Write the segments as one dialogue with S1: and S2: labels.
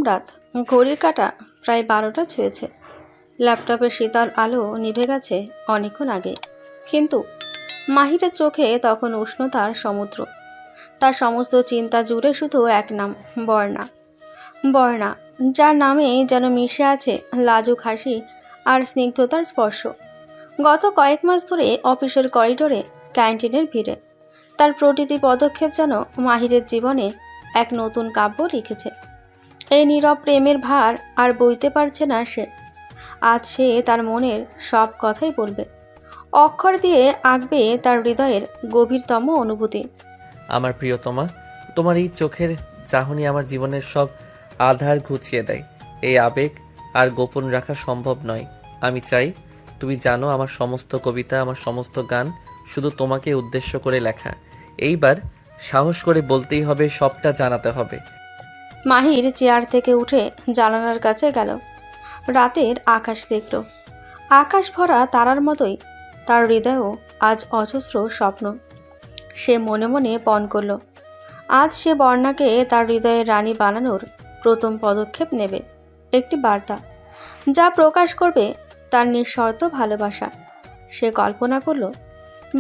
S1: রাত ঘড়ির কাঁটা প্রায় 12টা ছুঁয়েছে। ল্যাপটপের শীতল আলো নিভে গেছে অনেকক্ষণ আগে, কিন্তু মাহিরের চোখে তখন উষ্ণতার সমুদ্র। তার সমস্ত চিন্তা জুড়ে শুধু এক নাম, বর্ণা। বর্ণা, যার নামে যেন মিশে আছে লাজুক হাসি আর স্নিগ্ধতার স্পর্শ। গত কয়েক মাস ধরে অফিসের করিডোরে, ক্যান্টিনের ভিড়ে তার প্রতিটি পদক্ষেপ যেন মাহিরের জীবনে এক নতুন কাব্য লিখেছে। এই নীরব প্রেমের ভার আর বইতে পারছে না সে। আজ সে তার মনের সব কথাই বলবে, অক্ষর দিয়ে আঁকবে তার হৃদয়ের গভীরতম অনুভূতি।
S2: আমার প্রিয়তমা, তোমার এই চোখের চাহনি আমার জীবনের সব আধার ঘুচিয়ে দেয়। এই আবেগ আর গোপন রাখা সম্ভব নয়। আমি চাই তুমি জানো, আমার সমস্ত কবিতা, আমার সমস্ত গান শুধু তোমাকে উদ্দেশ্য করে লেখা। এইবার সাহস করে বলতেই হবে, সবটা জানাতে হবে।
S1: মাহির চেয়ার থেকে উঠে জানালার কাছে গেল। রাতের আকাশ দেখল, আকাশ ভরা তারার মতোই তার হৃদয়েও আজ অজস্র স্বপ্ন। সে মনে মনে পণ করল, আজ সে বর্ণাকে তার হৃদয়ের রানী বানানোর প্রথম পদক্ষেপ নেবে। একটি বার্তা, যা প্রকাশ করবে তার নিঃশর্ত ভালোবাসা। সে কল্পনা করল,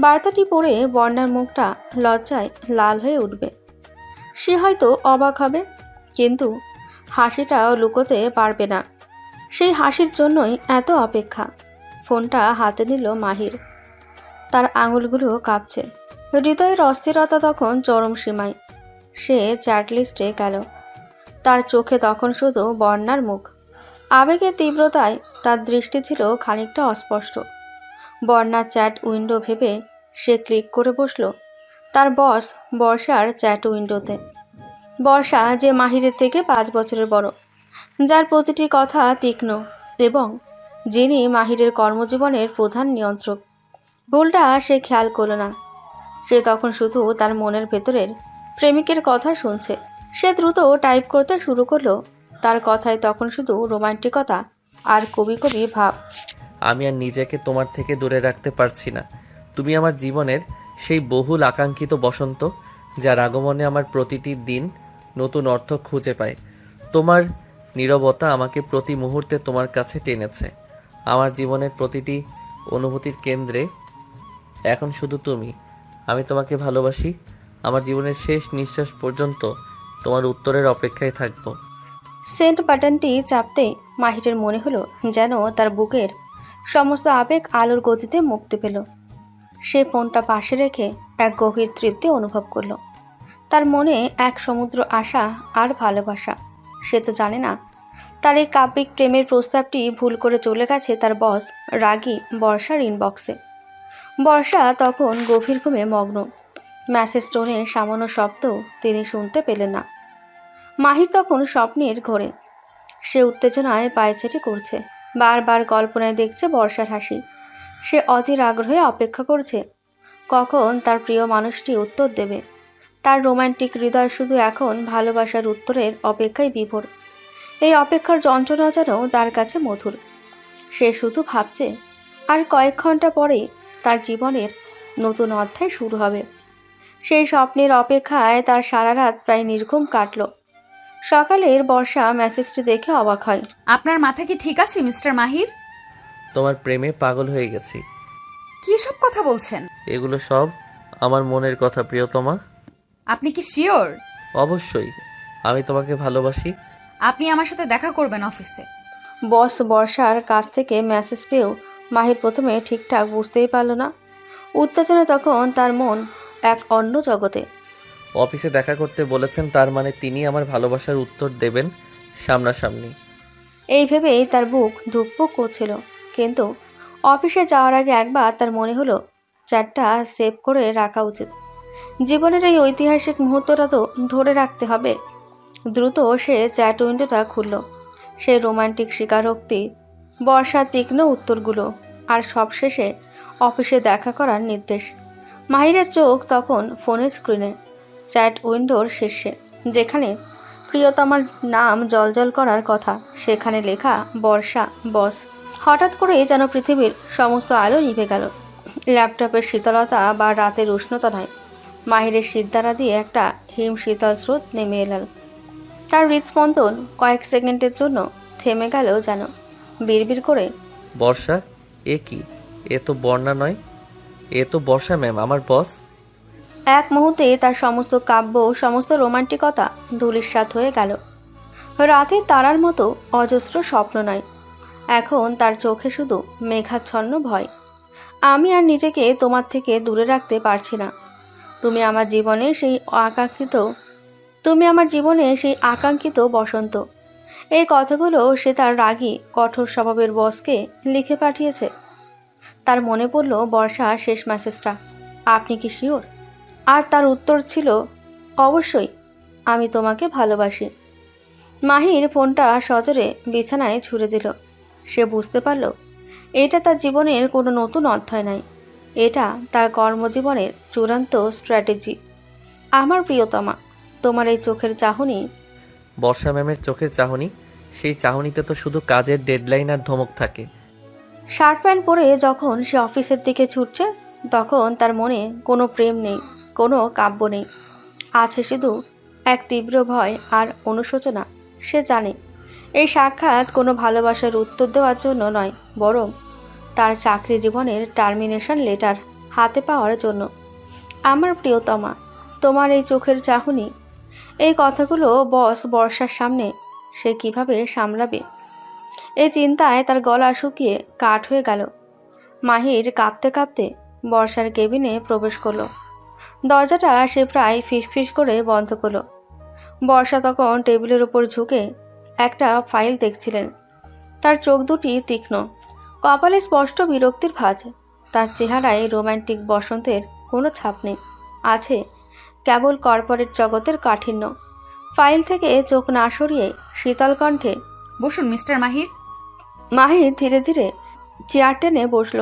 S1: বার্তাটি পড়ে বর্ণার মুখটা লজ্জায় লাল হয়ে উঠবে। সে হয়তো অবাক হবে, কিন্তু হাসিটাও লুকোতে পারবে না। সেই হাসির জন্যই এত অপেক্ষা। ফোনটা হাতে নিল মাহির। তার আঙুলগুলো কাঁপছে, হৃদয়ের অস্থিরতা তখন চরম সীমায়। সে চ্যাট লিস্টে গেল। তার চোখে তখন শুধু বর্ণার মুখ। আবেগের তীব্রতায় তার দৃষ্টি ছিল খানিকটা অস্পষ্ট। বর্ণার চ্যাট উইন্ডো ভেবে সে ক্লিক করে বসল তার বস বর্ষার চ্যাট উইন্ডোতে। বর্ষা, যে মাহিরের থেকে 5 বছরের বড়, যার প্রতিটি কথা তীক্ষ্ণ এবং যিনি মাহিরের কর্মজীবনের প্রধান নিয়ন্ত্রক। ভুলটা সে খেয়াল করল না। সে তখন শুধু তার মনের ভেতরের প্রেমিকের কথা শুনছে। সে দ্রুত টাইপ করতে শুরু করলো। তার কথায় তখন শুধু রোমান্টিকতা আর কবি কবি ভাব।
S2: আমি আর নিজেকে তোমার থেকে দূরে রাখতে পারছি না। তুমি আমার জীবনের সেই বহুল আকাঙ্ক্ষিত বসন্ত, যার আগমনে আমার প্রতিটি দিন নতুন অর্থ খুঁজে পায়। তোমার নীরবতা আমাকে প্রতি মুহূর্তে তোমার কাছে টেনেছে। আমার জীবনের প্রতিটি অনুভূতির কেন্দ্রে এখন শুধু তুমি। আমি তোমাকে ভালোবাসি। আমার জীবনের শেষ নিঃশ্বাস পর্যন্ত তোমার উত্তরের অপেক্ষায় থাকব।
S1: সেন্ড বাটনটি চাপতে মাহিরের মনে হলো যেন তার বুকের সমস্ত আবেগ আলোর গতিতে মুক্তি পেল। সে ফোনটা পাশে রেখে এক গভীর তৃপ্তি অনুভব করল। তার মনে এক সমুদ্র আশা আর ভালোবাসা। সে তো জানে না, তার এই কাব্যিক প্রেমের প্রস্তাবটি ভুল করে চলে গেছে তার বস রাগী বর্ষার ইনবক্সে। বর্ষা তখন গভীর ঘুমে মগ্ন। মেসেজ টোনের সামান্য শব্দ তিনি শুনতে পেলেন না। মাহির তখন স্বপ্নের ঘোরে। সে উত্তেজনায় পায়চারি করছে, বারবার কল্পনায় দেখছে বর্ষার হাসি। সে অধীর আগ্রহে অপেক্ষা করছে কখন তার প্রিয় মানুষটি উত্তর দেবে। তার রোমান্টিক হৃদয় শুধু এখন ভালোবাসার উত্তরের অপেক্ষায় বিভোর। এই অপেক্ষার যন্ত্রণা যেন তার কাছে মধুর। সে শুধু ভাবছে, আর কয়েক ঘন্টা পরেই তার জীবনের নতুন অধ্যায় শুরু হবে। সেই স্বপ্নের অপেক্ষায় তার সারা রাত প্রায় নির্ঘুম কাটল। সকালের বর্ষা মেসেজটি দেখে অবাক হয়।
S3: আপনার মাথা কি ঠিক আছে মিস্টার মাহির?
S2: তোমার প্রেমে পাগল হয়ে গেছি।
S3: কি সব কথা বলছেন?
S2: এগুলো সব আমার মনের কথা প্রিয়তমা।
S3: আপনি কি শিওর?
S2: অবশ্যই, আমি তোমাকে ভালোবাসি।
S3: আপনি আমার সাথে দেখা করবেন অফিসে।
S1: বস বর্ষার কাছ থেকে মেসেজ পেয়েও মাহির প্রথমে ঠিকঠাক বুঝতেই পারল না। উত্তেজনা তখন তার মন এক অন্য জগতে।
S2: অফিসে দেখা করতে বলেছেন, তার মানে তিনি আমার ভালোবাসার উত্তর দেবেন সামনাসামনি।
S1: এই ভেবেই তার বুক ধুকপুক করছিল, কিন্তু অফিসে যাওয়ার আগে একবার তার মনে হলো চ্যাটটা সেভ করে রাখা উচিত। জীবনের এই ঐতিহাসিক মুহূর্তটা তো ধরে রাখতে হবে। দ্রুত সে চ্যাট উইন্ডোটা খুলল। সে রোমান্টিক স্বীকারোক্তি, বর্ষার তীক্ষ্ণ উত্তরগুলো, আর সবশেষে অফিসে দেখা করার নির্দেশ। মাহিরের চোখ তখন ফোনের স্ক্রিনে, চ্যাট উইন্ডোর শীর্ষে, যেখানে প্রিয়তমার নাম জলজল করার কথা, সেখানে লেখা বর্ষা বস। হঠাৎ করে যেন পৃথিবীর সমস্ত আলো নিভে গেল। ল্যাপটপের শীতলতা বা রাতের উষ্ণতা নয়, মাহিরের শীতদ্বারা দিয়ে একটা হিম শীতল স্রোত নেমে এল। তার হৃদস্পন্দন কয়েক সেকেন্ডের জন্য থেমে গেল যেন। বিড়বিড় করে,
S2: বর্ষা, এ কি? এ তো বর্ণা নয়, এ তো বর্ষা ম্যাম, আমার বস।
S1: এক মুহূর্তে তার সমস্ত কাব্য, সমস্ত রোমান্টিকতা ধূলিসাৎ হয়ে গেল। রাতের তারার মতো অজস্র স্বপ্ন নয়, এখন তার চোখে শুধু মেঘাচ্ছন্ন ভয়। আমি আর নিজেকে তোমার থেকে দূরে রাখতে পারছি না। তুমি আমার জীবনে সেই আকাঙ্ক্ষিত বসন্ত। এই কথাগুলো সে তার রাগী কঠোর স্বভাবের বসকে লিখে পাঠিয়েছে। তার মনে পড়ল বর্ষা শেষ মেসেজটা, আপনি কি শিওর? আর তার উত্তর ছিল, অবশ্যই, আমি তোমাকে ভালোবাসি। মাহির ফোনটা সজোরে বিছানায় ছুঁড়ে দিল। সে বুঝতে পারল এটা তার জীবনের কোনো নতুন অধ্যায় নয়, এটা তার কর্মজীবনের চূড়ান্ত স্ট্র্যাটেজি। আমার প্রিয়তমা, তোমার এই চোখের চাহনি।
S2: বর্ষা ম্যামের চোখের চাহনি, সেই চাহনিতে তো শুধু কাজের ডেডলাইন আর ধমক থাকে।
S1: শার্ট প্যান্ট পরে যখন সে অফিসের দিকে ছুটছে, তখন তার মনে কোনো প্রেম নেই, কোনো কাব্য নেই। আছে শুধু এক তীব্র ভয় আর অনুশোচনা। সে জানে এই সাক্ষাৎ কোনো ভালোবাসার উত্তর দেওয়ার জন্য নয়, বরং তার চাকরি জীবনের টার্মিনেশন লেটার হাতে পাওয়ার জন্য। আমার প্রিয়তমা, তোমার এই চোখের চাহনি। এই কথাগুলো বর্ষার সামনে সে কিভাবে সামলাবে? এই চিন্তায় তার গলা শুকিয়ে কাঠ হয়ে গেল। মাহির কাঁপতে কাঁপতে বর্ষার কেবিনে প্রবেশ করলো। দরজাটা সে প্রায় ফিসফিস করে বন্ধ করলো। বর্ষা তখন টেবিলের উপর ঝুঁকে একটা ফাইল দেখছিলেন। তার চোখ দুটি তীক্ষ্ণ, কপালে স্পষ্ট বিরক্তির ভাঁজ। তার চেহারায় রোম্যান্টিক বসন্তের কোনো ছাপ নেই, আছে কেবল কর্পোরেট জগতের কাঠিন্য। ফাইল থেকে চোখ না সরিয়ে শীতল কণ্ঠে,
S3: বসুন মিস্টার মাহির।
S1: মাহির ধীরে ধীরে চেয়ার টেনে বসল।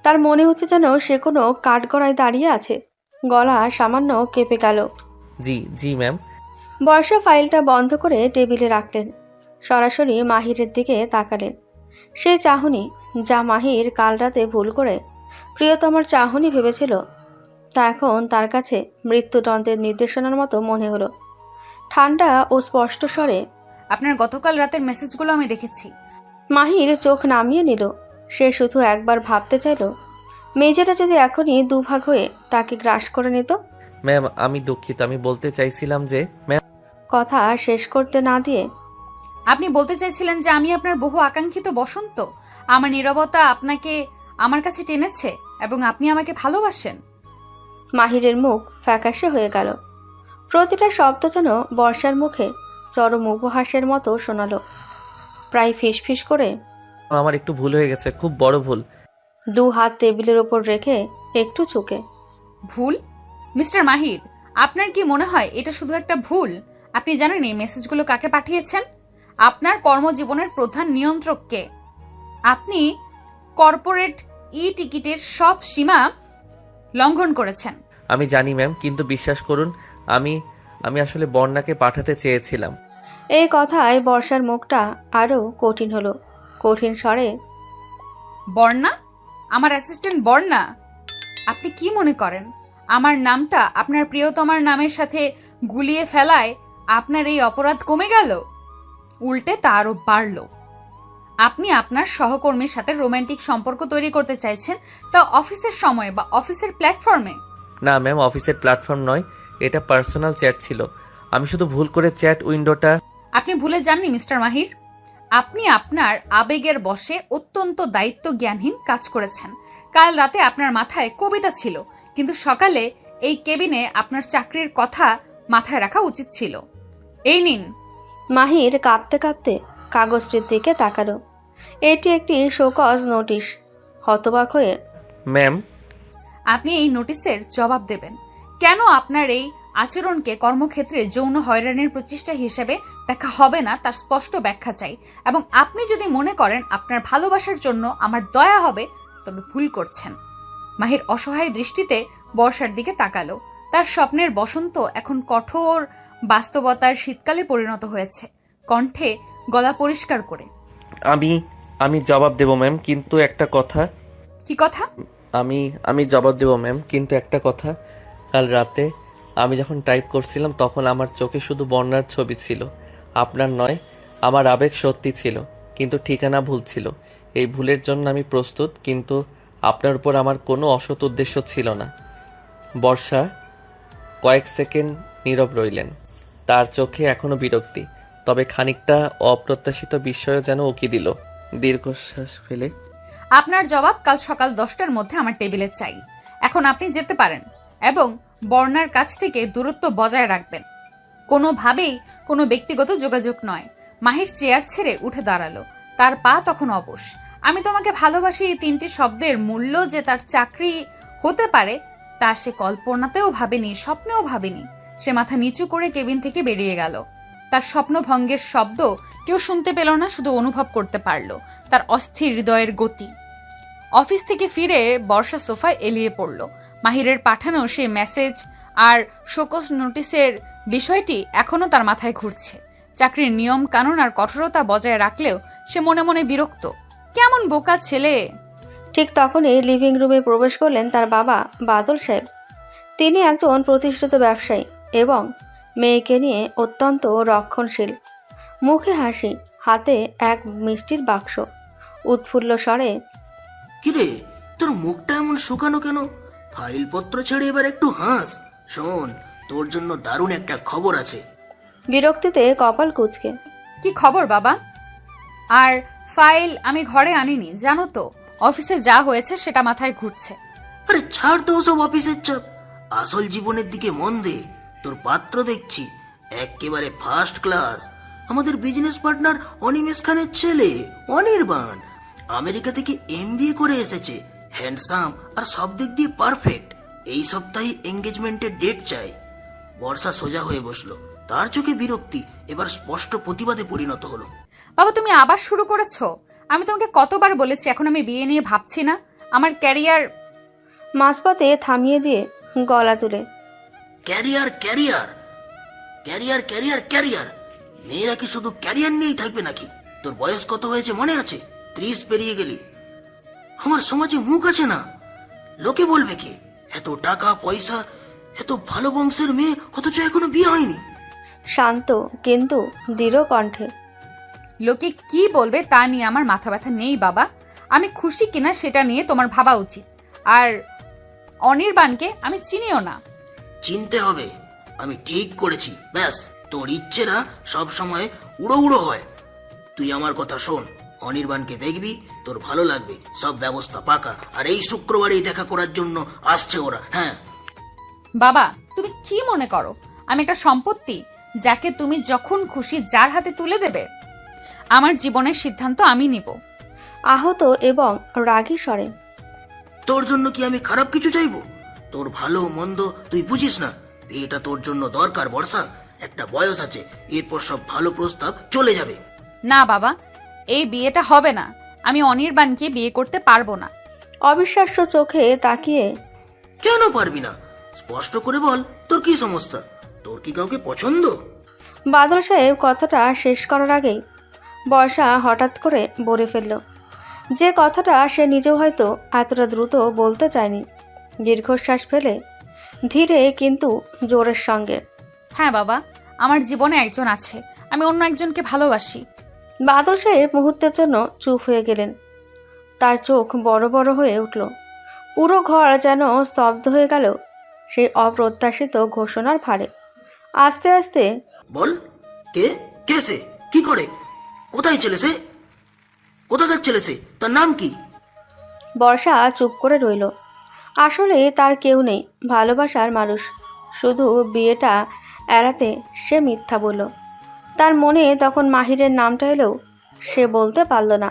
S1: তার মনে হচ্ছে যেন সে কোনো কাঠগড়ায় দাঁড়িয়ে আছে। গলা সামান্য কেঁপে গেল।
S2: জি জি ম্যাম।
S1: বর্ষা ফাইলটা বন্ধ করে টেবিলে রাখলেন। সরাসরি মাহিরের দিকে তাকালেন। সেই চাহনি, যা মাহির কাল রাতে ভুল করে প্রিয়তমার চাহনি ভেবেছিল, তা এখন তার কাছে মৃত্যুদণ্ডের নির্দেশনার মতো মনে হলো। ঠান্ডা ও স্পষ্ট স্বরে,
S3: আপনার গতকাল রাতের মেসেজগুলো আমি দেখেছি।
S1: মাহির চোখ নামিয়ে নিল। সে শুধু একবার ভাবতে চাইল, মেঝেটা যদি এখনই দুভাগ হয়ে তাকে গ্রাস করে নিত।
S2: ম্যাম আমি দুঃখিত, আমি বলতে চাইছিলাম যে ম্যাম।
S1: কথা শেষ করতে না দিয়ে,
S3: আপনি বলতে চাইছিলেন যে আমি আপনার বহু আকাঙ্ক্ষিত বসন্ত। আমার নীরবতা আপনাকে আমার কাছে টেনেছে এবং আপনি আমাকে ভালোবাসেন।
S1: মাহিরের মুখ ফ্যাকাশে হয়ে গেল। প্রতিটা শব্দ যেন বর্ষার মুখে চরম উপহাসের মতো শোনালো। প্রায় ফিসফিস করে,
S2: আমার একটু ভুল হয়ে গেছে, খুব বড় ভুল।
S1: দু হাত টেবিলের ওপর রেখে একটু ঝুঁকে,
S3: ভুল? মিস্টার মাহির, আপনার কি মনে হয় এটা শুধু একটা ভুল? আপনি জানেন এই মেসেজগুলো কাকে পাঠিয়েছেন? আপনার কর্মজীবনের প্রধান নিয়ন্ত্রক কে? আপনি কর্পোরেট টিকিটের সব সীমা লঙ্ঘন করেছেন।
S2: আমি জানি ম্যাম, কিন্তু বিশ্বাস করুন, আমি আমি আসলে বর্ণাকে পাঠাতে চেয়েছিলাম।
S1: এই কথায় বর্ষার মুখটা আরও কঠিন হলো। কঠিন স্বরে,
S3: বর্ণা? আমার অ্যাসিস্ট্যান্ট বর্ণা? আপনি কি মনে করেন আমার নামটা আপনার প্রিয়তমার নামের সাথে গুলিয়ে ফেলায় আপনার এই অপরাধ কমে গেল? উল্টে তা আরও বাড়ল। আপনি আপনার সহকর্মীর সাথে রোমান্টিক সম্পর্ক তৈরি করতে চাইছেন, তা অফিসের সময় বা অফিসের প্ল্যাটফর্মে।
S2: না ম্যাম, অফিসের প্ল্যাটফর্ম নয়, এটা পার্সোনাল চ্যাট ছিল। আমি শুধু ভুল করে চ্যাট উইন্ডোটা।
S3: আপনি ভুলে যাননি মিস্টার মাহির, আপনি আপনার আবেগের বশে অত্যন্ত দায়িত্ব জ্ঞানহীন কাজ করেছেন। কাল রাতে আপনার মাথায় কবিতা ছিল, কিন্তু সকালে এই কেবিনে আপনার চাকরির কথা মাথায় রাখা উচিত ছিল। এই নিন।
S1: মাহির কাঁপতে কাঁপতে কাগজটির দিকে তাকালো। এটি একটি শোকজ নোটিশ। হতবাক হয়ে,
S2: ম্যাম।
S3: আপনি এই নোটিশের জবাব দেবেন। কেন আপনার এই আচরণকে কর্মক্ষেত্রে যৌন হয়রানির প্রচেষ্টা হিসেবে দেখা হবে না, তার স্পষ্ট ব্যাখ্যা চাই। এবং আপনি যদি মনে করেন আপনার ভালোবাসার জন্য আমার দয়া হবে, তবে ভুল করছেন। মাহির অসহায় দৃষ্টিতে বর্ষার দিকে তাকালো। তার স্বপ্নের বসন্ত এখন কঠোর বাস্তবতার শীতকালে পরিণত হয়েছে। কণ্ঠে গলা পরিষ্কার করে,
S2: আমি জবাব দেব ম্যাম, কিন্তু একটা কথা।
S3: কি কথা?
S2: আমি জবাব দেব ম্যাম, কিন্তু একটা কথা। কাল রাতে আমি যখন টাইপ করছিলাম তখন আমার চোখে শুধু বর্ণার ছবি ছিল। আপনার নয়, আমার আবেগ সত্যি ছিল, কিন্তু ঠিকানা ভুল ছিল। এই ভুলের জন্য আমি প্রস্তুত, কিন্তু আপনার উপর আমার কোনো অসৎ উদ্দেশ্য ছিল না। বর্ষা কয়েক সেকেন্ড নীরব রইলেন। তার চোখে এখনো বিরক্তি, তবে খানিকটা অপ্রত্যাশিত বিস্ময় যেন উকি দিল। দীর্ঘশ্বাস ফেলে,
S3: আপনার জবাব কাল সকাল 10টার মধ্যে আমার টেবিলে চাই। এখন আপনি যেতে পারেন এবং বর্ণার কাছ থেকে দূরত্ব বজায় রাখবেন। কোনোভাবেই কোনো ব্যক্তিগত যোগাযোগ নয়। মাহির চেয়ার ছেড়ে উঠে দাঁড়ালো। তার পা তখন অবশ। আমি তোমাকে ভালোবাসি, এই 3টি শব্দের মূল্য যে তার চাকরি হতে পারে তা সে কল্পনাতেও ভাবেনি, স্বপ্নেও ভাবেনি। সে মাথা নিচু করে কেবিন থেকে বেরিয়ে গেল। তার স্বপ্নভঙ্গের শব্দ কেউ শুনতে পেল না, শুধু অনুভব করতে পারল তার অস্থির হৃদয়ের গতি। অফিস থেকে ফিরে বর্ষা সোফায় এলিয়ে পড়ল। মাহিরের পাঠানো সে মেসেজ আর শোকজ নোটিসের বিষয়টি এখনো তার মাথায় ঘুরছে। চাকরির নিয়ম কানুন আর কঠোরতা বজায় রাখলেও সে মনে মনে বিরক্ত। কেমন বোকা ছেলে!
S1: ঠিক তখনই লিভিং রুমে প্রবেশ করলেন তার বাবা বাদল সাহেব। তিনি একজন প্রতিষ্ঠিত ব্যবসায়ী এবং মেয়েকে নিয়ে অত্যন্ত রক্ষণশীল। মুখে হাসি, হাতে এক মিষ্টির বাক্স। উৎফুল্ল স্বরে,
S4: কিরে, তোর মুখটা এমন শুকানো কেন? ফাইলপত্র ছেড়ে এবার একটু হাস। শোন, তোর জন্য দারুণ একটা খবর আছে।
S1: বিরক্তিতে কপাল কুঁচকে,
S3: কি খবর বাবা? আর ফাইল আমি ঘরে আনিনি, জানো তো। অফিসে যা হয়েছে সেটা মাথায় ঘুরছে।
S4: আরে ছাড় তো ওসব অফিসের চাপ, আসল জীবনের দিকে মন দে। তোর পাত্র দেখছি একেবারে ফার্স্ট ক্লাস। আমাদের বিজনেস পার্টনার অনিমেষ খানের ছেলে অনির্বাণ আমেরিকা থেকে এমবিএ করে এসেছে। হ্যান্ডসাম আর সব দিক দিয়ে পারফেক্ট। এই সপ্তাহে এঙ্গেজমেন্টের ডেট চাই। বর্ষা সোজা হয়ে বসলো। তার চোখে বিরক্তি এবার স্পষ্ট প্রতিবাদে পরিণত হলো।
S3: বাবা, তুমি আবার শুরু করেছো? আমি তোমাকে কতবার বলেছি এখন আমি বিয়ে নিয়ে ভাবছি না। আমার ক্যারিয়ার।
S1: মাঝপথে থামিয়ে দিয়ে গলা তুলে,
S4: career career career career career মেয়েরা কি শুধু ক্যারিয়ার নিয়েই থাকবে নাকি? তোর বয়স কত হয়েছে মনে আছে? 30 পেরিয়ে গেলি। আমার সমাজে মুখ আছে না? লোকে বলবে কি? এত টাকা পয়সা, এত ভালো বংশের মেয়ে, অথচ এখনো বিয়ে হয়নি।
S1: শান্ত কিন্তু দৃঢ় কণ্ঠে,
S3: লোকে কি বলবে তা নিয়ে আমার মাথা ব্যথা নেই বাবা। আমি খুশি কিনা সেটা নিয়ে তোমার ভাবা উচিত। আর অনির্বাণকে আমি চিনিও না।
S4: চিনতে হবে। আমি ঠিক করেছি, ব্যাস। তোর ইচ্ছেরা সব সময় উড়ো উড়ো হয়। তুই আমার কথা শোন, অনির্বাণকে দেখবি, তোর ভালো লাগবে। সব ব্যবস্থা পাকা। আর এই শুক্রবারেই দেখা করার জন্য আসছে ওরা। হ্যাঁ
S3: বাবা, তুমি কি মনে করো আমি একটা সম্পত্তি যাকে তুমি যখন খুশি যার হাতে তুলে দেবে? আমার জীবনের সিদ্ধান্ত আমি নিব।
S1: আহত এবং রাগী স্বরে,
S4: তোর জন্য কি আমি খারাপ কিছু চাইবো? তোর ভালো মন্দ তুই বুঝিস না। বিয়েটা তোর জন্য দরকার বর্ষা। একটা বয়স আছে, এরপর সব ভালো প্রস্তাব চলে যাবে।
S3: না বাবা, এই বিয়েটা হবে না। আমি অনির্বাণকে বিয়ে করতে পারবো না।
S1: অবিশ্বাস্য চোখে তাকিয়ে,
S4: কেন পারবি না? স্পষ্ট করে বল, তোর কি সমস্যা? তোর কি কাউকে পছন্দ?
S1: বাদল সাহেব কথাটা শেষ করার আগেই বর্ষা হঠাৎ করে বলে ফেলল যে কথাটা সে নিজেও হয়তো এতটা দ্রুত বলতে চায়নি। দীর্ঘশ্বাস ফেলে ধীরে কিন্তু জোরের সঙ্গে,
S3: হ্যাঁ বাবা, আমার জীবনে একজন আছে। আমি অন্য একজনকে ভালোবাসি।
S1: বাদল সাহেব মুহূর্তের জন্য চুপ হয়ে গেলেন। তার চোখ বড় বড় হয়ে উঠল। পুরো ঘর যেন স্তব্ধ হয়ে গেল সেই অপ্রত্যাশিত ঘোষণার ভারে। আস্তে আস্তে,
S4: বল, কে কে সে? কি করে? কোথায় ছেলে সে? কোথাকার ছেলে সে? তার নাম কি?
S1: বর্ষা চুপ করে রইল। আসলে তার কেউ নেই ভালোবাসার মানুষ। শুধু বিয়েটা এড়াতে সে মিথ্যা বলল। তার মনে তখন মাহিরের নামটা এলেও সে বলতে পারল না।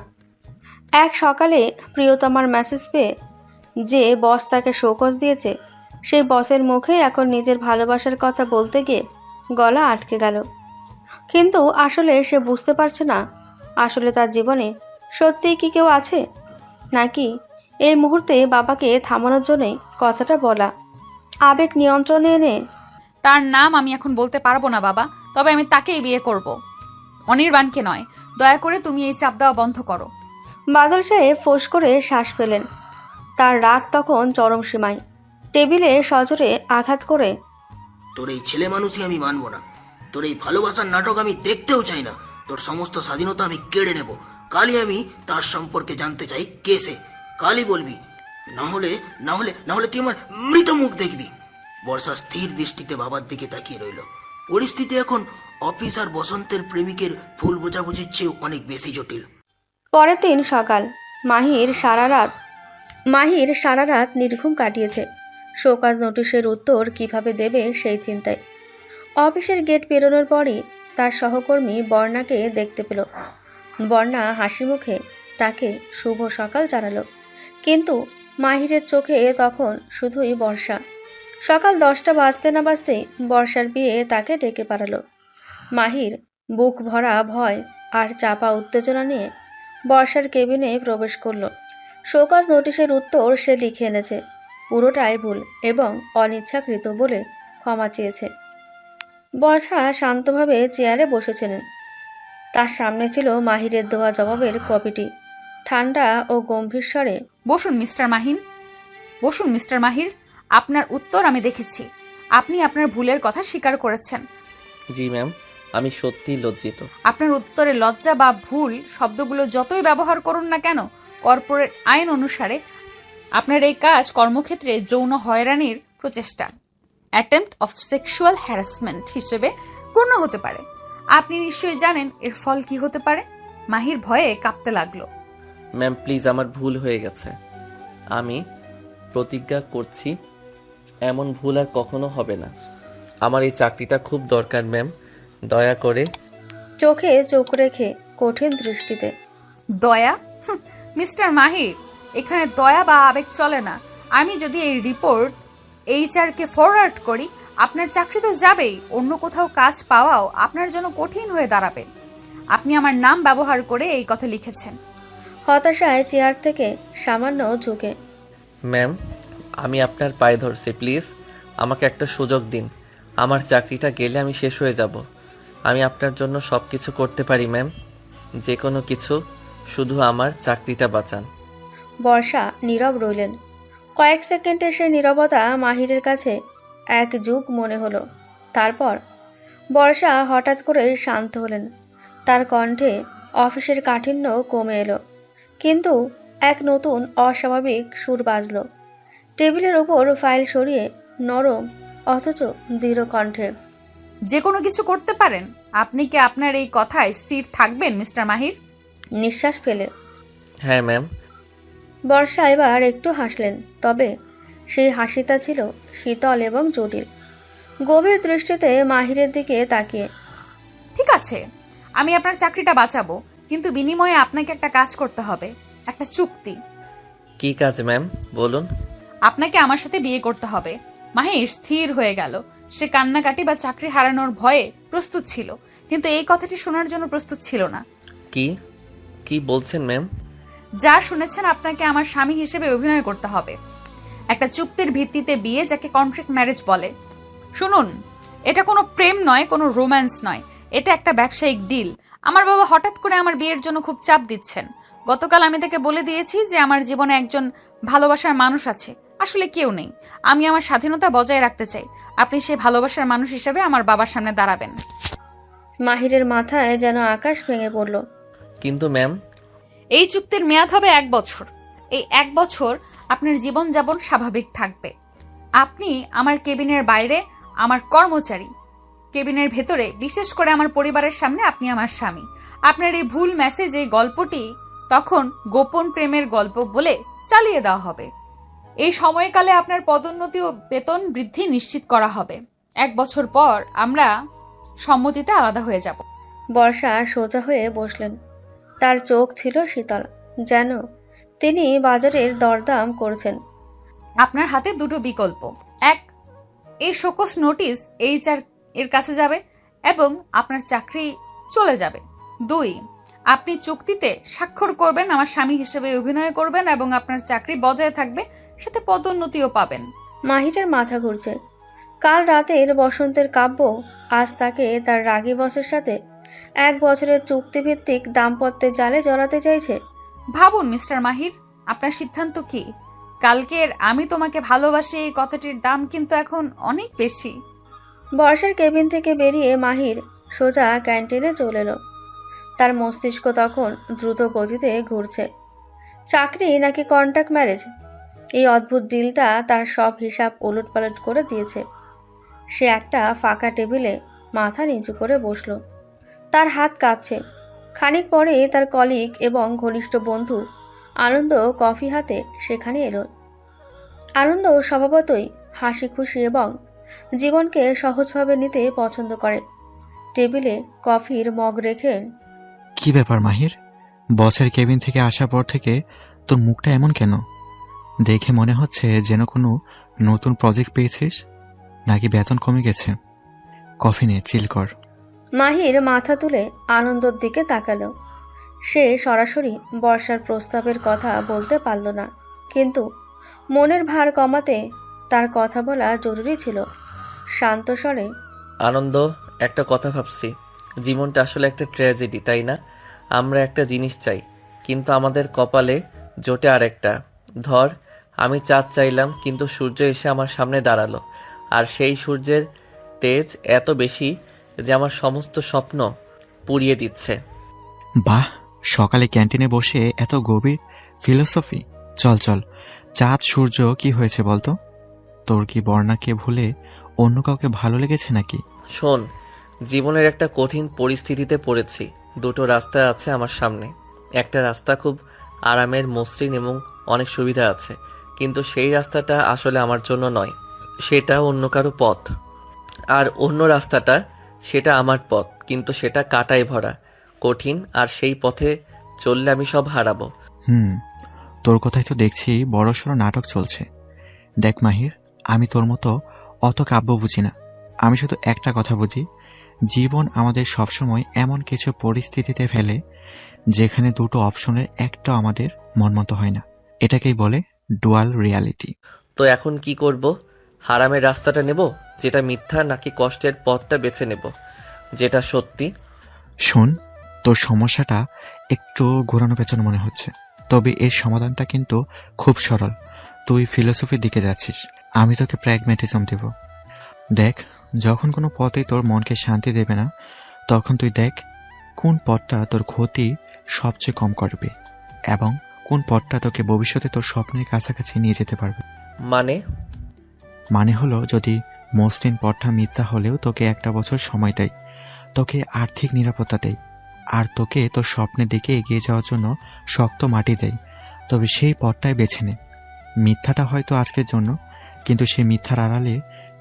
S1: এক সকালে প্রিয়তমার মেসেজ পেয়ে যে বস তাকে শোকজ দিয়েছে, সেই বসের মুখে এখন নিজের ভালোবাসার কথা বলতে গিয়ে গলা আটকে গেল। কিন্তু আসলে সে বুঝতে পারছে না আসলে তার জীবনে সত্যিই কি কেউ আছে, নাকি এই মুহূর্তে বাবাকে থামানোর জন্যই কথাটা বলা। আবেগ নিয়ন্ত্রণে এনে,
S3: তার নাম আমি এখন বলতে পারবো না বাবা, তবে আমি তাকেই বিয়ে করব, অনির্বাণকে নয়। দয়া করে তুমি এই চাপ দেওয়া বন্ধ করো।
S1: বাদল সাহেব ফোঁস করে শ্বাস পেলেন। তার রাগ তখন চরম সীমায়। টেবিলে সজোরে আঘাত করে,
S4: তোর এই ছেলে মানুষই আমি মানব না। তোর এই ভালোবাসার নাটক আমি দেখতেও চাই না। তোর সমস্ত স্বাধীনতা আমি কেড়ে নেব। কালই আমি তার সম্পর্কে জানতে চাই কে সে। কালই বলবি, না হলে না হলে না হলে তুই আমার মৃত মুখ দেখবি। বর্ষা স্থির দৃষ্টিতে বাবার দিকে তাকিয়ে রইল। পরিস্থিতি এখন অফিস আর বসন্তের প্রেমিকের ভুল বোঝাবুঝির চেয়েও অনেক বেশি জটিল।
S1: পরের দিন সকাল। মাহির সারা রাত নির্ঘুম কাটিয়েছে। শোকজ নোটিশের উত্তর কিভাবে দেবে সেই চিন্তায়। অফিসের গেট পেরোনোর পরই তার সহকর্মী বর্ণাকে দেখতে পেল। বর্ণা হাসি মুখে তাকে শুভ সকাল জানালো, কিন্তু মাহিরের চোখে তখন শুধুই বর্ষা। সকাল 10টা বাজতে না বাজতেই বর্ষার বিয়ে তাকে ডেকে পাঠালো। মাহির বুক ভরা ভয় আর চাপা উত্তেজনা নিয়ে বর্ষার কেবিনে প্রবেশ করলো। শোকজ নোটিশের উত্তর সে লিখে এনেছে, পুরোটাই ভুল এবং অনিচ্ছাকৃত বলে ক্ষমা চেয়েছে। বর্ষা শান্তভাবে চেয়ারে বসেছিলেন। তার সামনে ছিল মাহিরের দেওয়া জবাবের কপিটি। ঠান্ডা ও গম্ভীর স্বরে,
S3: বসুন মিস্টার মাহির, আপনার উত্তর আমি দেখেছি। আপনি আপনার ভুলের কথা স্বীকার করেছেন।
S2: জি ম্যাম, আমি সত্যিই লজ্জিত।
S3: আপনার উত্তরে লজ্জা বা ভুল শব্দগুলো যতই ব্যবহার করুন না কেন, কর্পোরেট আইন অনুসারে আপনার এই কাজ কর্মক্ষেত্রে যৌন হয়রানির প্রচেষ্টা, অ্যাটেম্পট অফ সেক্সুয়াল হ্যারাসমেন্ট হিসেবে গণ্য হতে পারে। আপনি নিশ্চয়ই জানেন এর ফল কি হতে পারে। মাহির ভয়ে কাঁপতে লাগলো।
S2: ম্যাম প্লিজ, আমার ভুল হয়ে গেছে। আমি প্রতিজ্ঞা করছি এমন ভুল আর কখনো হবে না। আমার এই চাকরিটা খুব দরকার ম্যাম, দয়া করে।
S1: চোখে চোখ রেখে কঠিন দৃষ্টিতে,
S3: দয়া? মিস্টার মাহির, এখানে দয়া বা আবেগ চলে না। আমি যদি এই রিপোর্ট HR-কে ফরওয়ার্ড করি, আপনার চাকরি তো যাবেই, অন্য কোথাও কাজ পাওয়াও আপনার জন্য কঠিন হয়ে দাঁড়াবে। আপনি আমার নাম ব্যবহার করে এই কথা লিখেছেন।
S1: হতাশায় চেয়ার থেকে সামান্য ঝুঁকে,
S2: ম্যাম আমি আপনার পায়ে ধরছি, প্লিজ আমাকে একটা সুযোগ দিন। আমার চাকরিটা গেলে আমি শেষ হয়ে যাব। আমি আপনার জন্য সব কিছু করতে পারি ম্যাম, যে কোনো কিছু, শুধু আমার চাকরিটা বাঁচান।
S1: বর্ষা নীরব রইলেন। কয়েক সেকেন্ডের সেই নীরবতা মাহিরের কাছে এক যুগ মনে হলো। তারপর বর্ষা হঠাৎ করে শান্ত হলেন। তার কণ্ঠে অফিসের কাঠিন্য কমে এলো, কিন্তু এক নতুন অস্বাভাবিক সুর বাজল। টেবিলের উপর ফাইল সরিয়ে নরম অথচ দৃঢ় কণ্ঠে,
S3: যে কোনো কিছু করতে পারেন? আপনি কি আপনার এই কথায় স্থির থাকবেন মিস্টার মাহির?
S1: নিঃশ্বাস ফেলে
S2: হ্যাঁ ম্যাম।
S1: বর্ষা এবার একটু হাসলেন, তবে সেই হাসিটা ছিল শীতল এবং জটিল। গভীর দৃষ্টিতে মাহিরের দিকে তাকিয়ে,
S3: ঠিক আছে, আমি আপনার চাকরিটা বাঁচাবো, কিন্তু বিনিময়ে আপনাকে একটা কাজ করতে হবে, একটা চুক্তি।
S2: কি কাজ ম্যাম, বলুন।
S3: আপনাকে আমার সাথে বিয়ে করতে হবে। মাহির স্থির হয়ে গেল। সে কান্নাকাটি বা চাকরি হারানোর ভয়ে প্রস্তুত ছিল, কিন্তু এই কথাটি শোনার জন্য প্রস্তুত ছিল না।
S2: কি কি বলছেন ম্যাম?
S3: যা শুনেছেন, আপনাকে আমার স্বামী হিসেবে অভিনয় করতে হবে। একটা চুক্তির ভিত্তিতে বিয়ে, যাকে কন্ট্রাক্ট ম্যারেজ বলে। শুনুন, এটা কোনো প্রেম নয়, কোনো রোম্যান্স নয়, এটা একটা ব্যবসায়িক ডিল। আমার বাবা হঠাৎ করে আমার বিয়ের জন্য খুব চাপ দিচ্ছেন। গতকাল আমি তাকে বলে দিয়েছি যে আমার জীবনে একজন ভালোবাসার মানুষ আছে, আসলে কেউ নেই। আমি আমার স্বাধীনতা বজায় রাখতে চাই। আপনি সেই ভালোবাসার মানুষ হিসেবে আমার বাবার সামনে দাঁড়াবেন।
S1: মাহিরের মাথায় যেন আকাশ ভেঙে পড়ল।
S2: কিন্তু ম্যাম,
S3: এই চুক্তির মেয়াদ হবে 1 বছর। এই 1 বছর আপনার জীবনযাপন স্বাভাবিক থাকবে। আপনি আমার কেবিনের বাইরে আমার কর্মচারী, কেবিনের ভেতরে, বিশেষ করে আমার পরিবারের সামনে আপনি আমার স্বামী। আপনার এই ভুল মেসেজ, এই গল্পটি তখন গোপন প্রেমের গল্প বলে চালিয়ে দেওয়া হবে। এই সময়কালে আপনার পদোন্নতি ও বেতন বৃদ্ধি নিশ্চিত করা হবে। 1 বছর পর আমরা সম্মতিতে আলাদা হয়ে যাব।
S1: বর্ষা সোজা হয়ে বসলেন। তার চোখ ছিল শীতল, যেন তিনি বাজারের দরদাম করছেন।
S3: আপনার হাতে 2টো বিকল্প। 1, এই শোকস নোটিশ HR এর কাছে যাবে এবং আপনার চাকরি চলে যাবে। 2, আপনি চুক্তিতে স্বাক্ষর করবেন, আমার স্বামী হিসেবে অভিনয় করবেন এবং আপনার চাকরি বজায় থাকবে, সাথে পদোন্নতিও পাবেন।
S1: মাহিরের মাথা ঘুরছে। কাল রাতের বসন্তের কাব্য আজ তাকে তার রাগী বসের সাথে 1 বছরের চুক্তিভিত্তিক দাম্পত্যের জালে জড়াতে চাইছে।
S3: ভাবুন মিস্টার মাহির, আপনার সিদ্ধান্ত কি? কালকের আমি তোমাকে ভালোবাসি এই কথাটির দাম কিন্তু এখন অনেক বেশি।
S1: বর্ষার কেবিন থেকে বেরিয়ে মাহির সোজা ক্যান্টিনে চলে এলো। তার মস্তিষ্ক তখন দ্রুত গতিতে ঘুরছে। চাকরি নাকি কন্ট্রাক্ট ম্যারেজ, এই অদ্ভুত ডিলটা তার সব হিসাব ওলটপালট করে দিয়েছে। সে একটা ফাঁকা টেবিলে মাথা নিচু করে বসলো। তার হাত কাঁপছে। খানিক পরে তার কলিগ এবং ঘনিষ্ঠ বন্ধু আনন্দ কফি হাতে সেখানে এলো। আনন্দ স্বভাবতই হাসি খুশি এবং জীবনকে সহজভাবে নিতে পছন্দ করে। টেবিলে কফির মগ রেখে,
S5: কি ব্যাপার মাহির? বসের কেবিন থেকে আসার পর থেকে তোর মুখটা এমন কেন? দেখে মনে হচ্ছে যেন কোনো নতুন প্রজেক্ট পেয়েছিস, নাকি বেতন কমে গেছে? কফি নে, চিল কর।
S1: মাহির মাথা তুলে আনন্দর দিকে তাকালো। সে সরাসরি বর্ষার প্রস্তাবের কথা বলতে পারল না, কিন্তু মনের ভার কমাতে তার কথা বলা জরুরি ছিল। শান্ত স্বরে,
S2: আনন্দ, একটা কথা ভাবছি, জীবনটা আসলে একটা ট্র্যাজেডি, তাই না? আমরা একটা জিনিস চাই, কিন্তু আমাদের কপালে জোটে আরেকটা। ধর, আমি চাঁদ চাইলাম, কিন্তু সূর্য এসে আমার সামনে দাঁড়ালো, আর সেই সূর্যের তেজ এত বেশি যে আমার সমস্ত স্বপ্ন পুড়িয়ে দিচ্ছে।
S5: বাহ, সকালে ক্যান্টিনে বসে এত গভীর ফিলোসফি। চল চল, চাঁদ সূর্য কি হয়েছে বলতো? তোর কি বর্ণাকে ভুলে অন্য কাউকে ভালো লেগেছে নাকি?
S2: শোন, জীবনের একটা কঠিন পরিস্থিতিতে পড়েছি। দুটো রাস্তা আছে আমার সামনে। একটা রাস্তা খুব আরামের, মসৃণ এবং অনেক সুবিধা আছে, কিন্তু সেই রাস্তাটা আসলে আমার জন্য নয়, সেটা অন্য কারো পথ। আর অন্য রাস্তাটা, সেটা আমার পথ, কিন্তু সেটা কাঁটায় ভরা, কঠিন, আর সেই পথে চললে আমি সব হারাবো।
S5: তোর কথাই তো দেখছি বড়সড় নাটক চলছে। দেখ মাহির, আমি তোর মতো অত কাব্য বুঝি না। আমি শুধু একটা কথা বুঝি, জীবন আমাদের সবসময় এমন কিছু পরিস্থিতিতে ফেলে যেখানে দুটো অপশনের একটা আমাদের মনমতো হয় না। এটাকেই বলে ডুয়াল রিয়ালিটি।
S2: তো এখন কি করব? হারামের রাস্তাটা নেব, যেটা মিথ্যা, নাকি কষ্টের পথটা বেছে নেব, যেটা সত্যি?
S5: শোন, তোর সমস্যাটা একটু ঘোরানো পেছানো মনে হচ্ছে, তবে এর সমাধানটা কিন্তু খুব সরল। তুই ফিলোসফির দিকে যাচ্ছিস, আমি তোকে প্র্যাগম্যাটিজম দেব। দেখ, যখন কোনো পথে তোর মনকে শান্তি দেবে না, তখন তুই দেখ কোন পথটা তোর ক্ষতি সবচেয়ে কম করবে এবং কোন পথটা তোকে ভবিষ্যতে তোর স্বপ্নের কাছাকাছি নিয়ে যেতে পারবে। মানে হলো, যদি মসৃণ পথটা মিথ্যা হলেও তোকে একটা বছর সময় দেয়, তোকে আর্থিক নিরাপত্তা দেয়, আর তোকে তোর স্বপ্নের দিকে এগিয়ে যাওয়ার জন্য শক্ত মাটি দেয়, তবে সেই পথটাই বেছে নে। মিথ্যাটা হয়তো আজকের জন্য, কিন্তু সেই মিথ্যার আড়ালে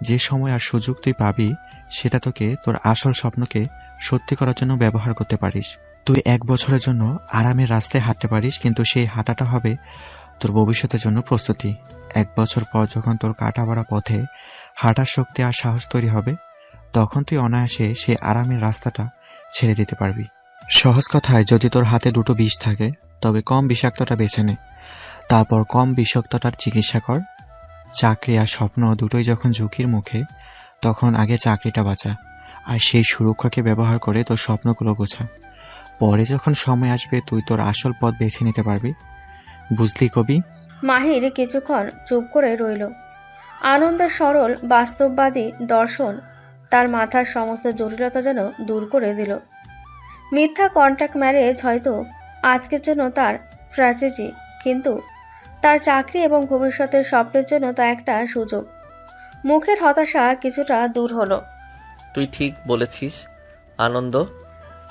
S5: যে সময় আর সুযোগ তুই পাবি, সেটা তোকে তোর আসল স্বপ্নকে সত্যি করার জন্য ব্যবহার করতে পারিস। তুই 1 বছরের জন্য আরামের রাস্তায় হাঁটতে পারিস, কিন্তু সেই হাঁটাটা হবে তোর ভবিষ্যতের জন্য প্রস্তুতি। 1 বছর পর যখন তোর কাটা বাড়া পথে হাঁটার শক্তি আর সাহস তৈরি হবে, তখন তুই অনায়াসে সেই আরামের রাস্তাটা ছেড়ে দিতে পারবি। সহজ কথায়, যদি তোর হাতে দুটো বিষ থাকে, তবে কম বিষাক্তটা বেছে নে, তারপর কম বিষাক্তটার চিকিৎসা কর। চাকরি আর স্বপ্ন দুটোই যখন ঝুঁকির মুখে, তখন আগে চাকরিটা বাঁচা, আর সেই সুরক্ষাকে ব্যবহার করে তোর স্বপ্নগুলো গোছা। পরে যখন সময় আসবে, তুই তোর আসল পথ বেছে নিতে পারবি। বুঝলি কবি?
S1: মাহির কিছুক্ষণ চুপ করে রইল। আনন্দের সরল বাস্তববাদী দর্শন তার মাথার সমস্ত জটিলতা যেন দূর করে দিল। মিথ্যা কন্ট্রাক্ট ম্যারেজ হয়তো আজকের জন্য তার ট্র্যাজেডি, কিন্তু তার চাকরি এবং ভবিষ্যতের স্বপ্নের জন্য তা একটা সুযোগ। মুখের হতাশা কিছুটা দূর হলো।
S2: তুই ঠিক বলেছিস আনন্দ,